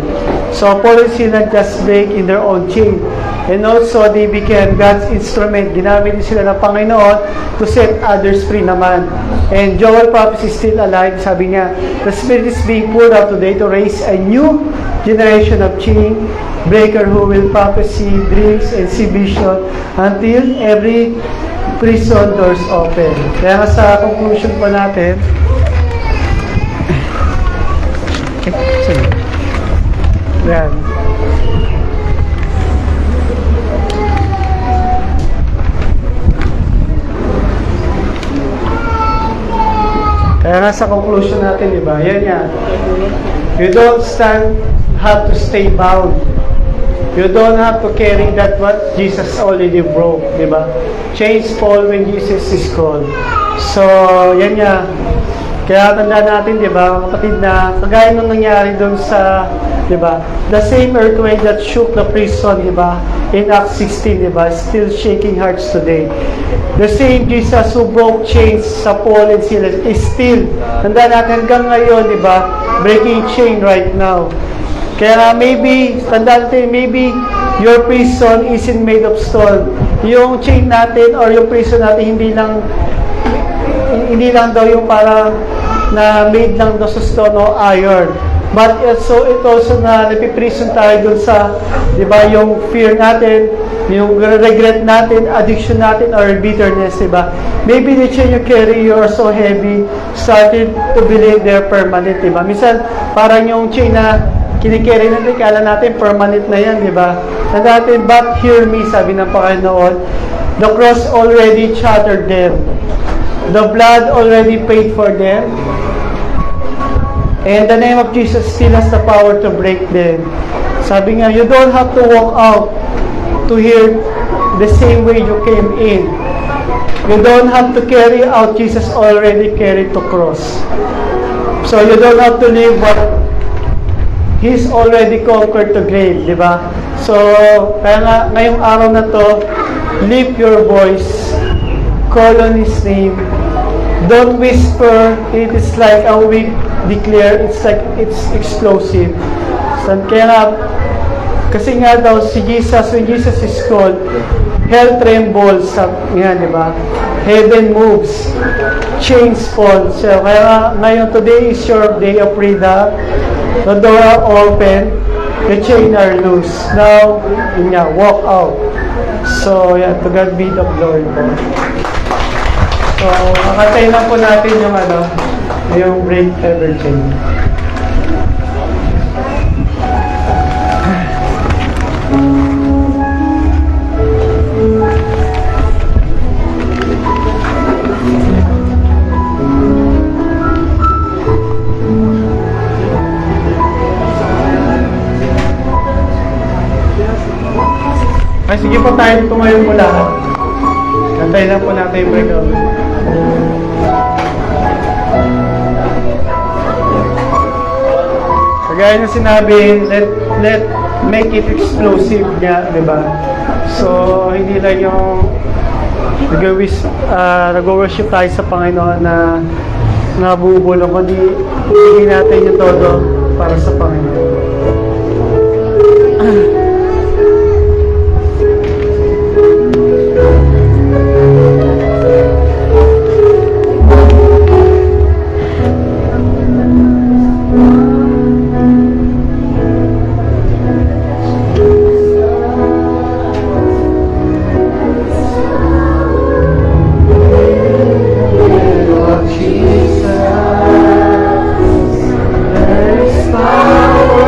So, Paul and Silas just break in their own chain. And also, they became God's instrument. Ginamit din sila ng Panginoon to set others free naman. And Joel prophecy is still alive. Sabi niya, the Spirit is being poured out today to raise a new generation of chain breaker who will prophesy, dreams, and see vision until every prison doors open. Kaya nga sa conclusion po natin, yan. Kaya nga sa conclusion natin, di ba? Yan yan. You don't have to stay bound. You don't have to carry that what Jesus already broke, di ba? Chains fall when Jesus is called. So, yan nga. Kaya tandaan natin, di ba, kapatid, na kagaya nung nangyari doon sa, di ba, the same earthquake that shook the prison, di ba, in Acts 16, di ba, still shaking hearts today. The same Jesus who broke chains sa Paul and Silas is still, tandaan natin hanggang ngayon, di ba, breaking chain right now. Kaya maybe, tandaan natin, maybe your prison isn't made of stone. Yung chain natin or yung prison natin hindi lang daw yung parang na made lang daw sa stone o iron. But it also na napiprison tayo dun sa, di ba, yung fear natin, yung regret natin, addiction natin, or bitterness, di ba? Maybe the chain you carry, you are so heavy, started to believe they're permanent, di ba? Minsan, parang yung chain na kinikerry natin, kala natin permanent na yan, di ba? Na natin, but hear me, sabi ng Panginoon, the cross already shattered them. The blood already paid for them. And the name of Jesus still has the power to break them. Sabi nga, you don't have to walk out to hear the same way you came in. You don't have to carry out Jesus already carried to cross. So you don't have to live what He's already conquered the grave, di ba? So, kaya nga, ngayong araw na to, lift your voice, call on His name. Don't whisper, it is like a weak declare, it's like, it's explosive. So, kaya nga, kasi nga daw, si Jesus, when Jesus is called, hell trembles, yan, di ba? Heaven moves, chains fall. So, kaya nga, ngayon, today is your day of freedom. The door are open, the chain are loose. Now, yun nga, walk out. So, yeah, to God be the glory po. So, kakatayin lang po natin yung break every chain. Ay, sige po tayo tumayo po lahat. Kantayin lang po natin yung breakout. Kagaya na sinabi, let make it explosive nga, di ba? So, hindi lang yung nag-worship tayo sa Panginoon na nabubulong, kundi ibigay natin yung todo para sa Panginoon. There is power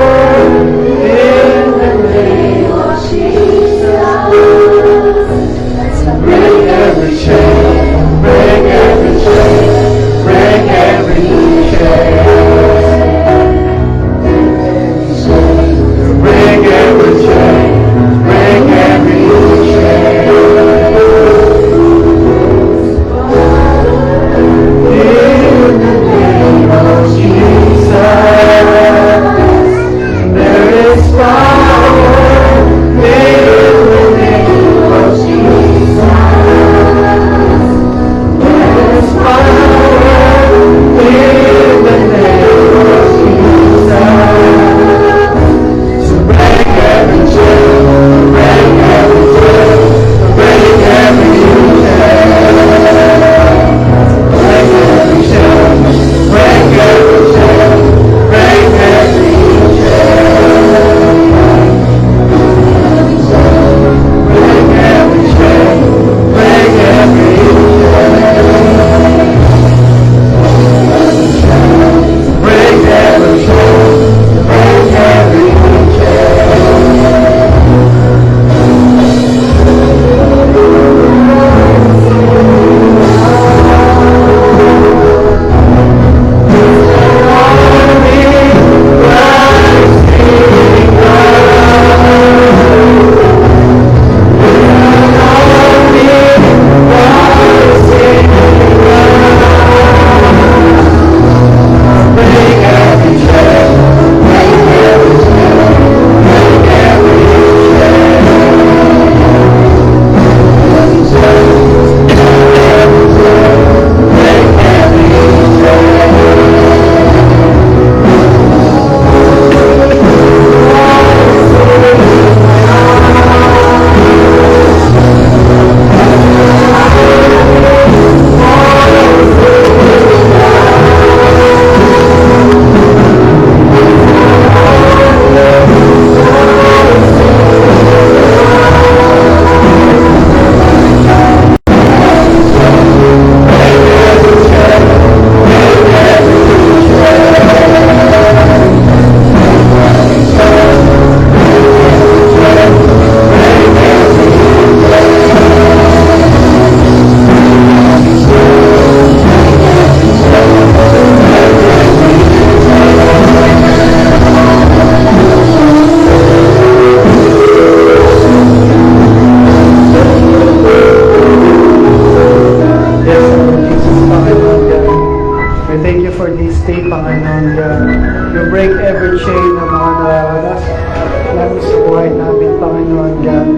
Panginoon God,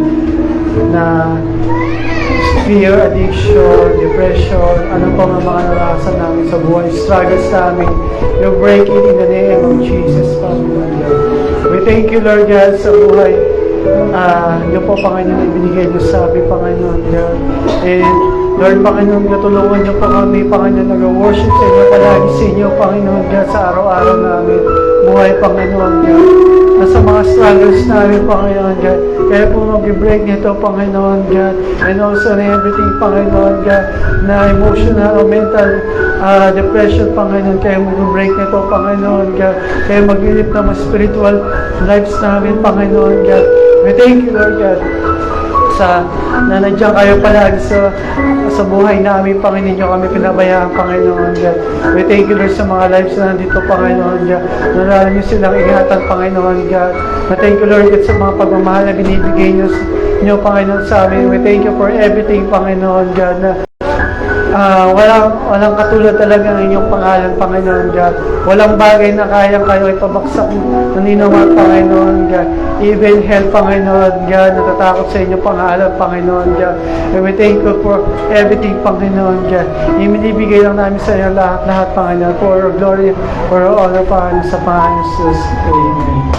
na fear, addiction, depression, ano pa mga naranasan namin sa buhay, struggles namin, you break it in the name of Jesus, Panginoon God. We thank you, Lord God, sa buhay. Yung po, Panginoon, ibinigay niyo sa amin, Panginoon God. And Lord, Panginoon, natulungan niyo po kami, Panginoon, nag-worship sa inyo, palagi sa inyo, Panginoon God, sa araw-araw namin. Buhay, Panginoon God. Nasa mga struggles namin, Panginoon God. Kaya po mag-break nito, Panginoon God. And also na everything, Panginoon God, na emotional o mental depression, Panginoon. Kaya mag-break nito, Panginoon God. Kaya mag-ilip na mga spiritual lives namin, Panginoon God. We thank you, Lord God, sa nandiyan kayo palagi sa buhay namin, Panginoon nyo kami pinabayaan, Panginoon God. We thank you, Lord, sa mga lives na nandito, Panginoon God. Nalala nyo silang ingatan, Panginoon God. We thank you, Lord God, sa mga pagmamahal na binibigay nyo, Panginoon, sa amin. We thank you for everything, Panginoon God, na walang katulad talaga ng inyong pangalan, Panginoon God. Walang bagay na kayang kayo ipabaksak ng ninuman, Panginoon God. Even hell, Panginoon God, natatakot sa inyong pangalan, Panginoon God. And we thank you for everything, Panginoon God. Ibinibigay lang namin sa inyo lahat, Panginoon, for your glory, for your honor, Panginoon, sa Panginoon Jesus. Amen.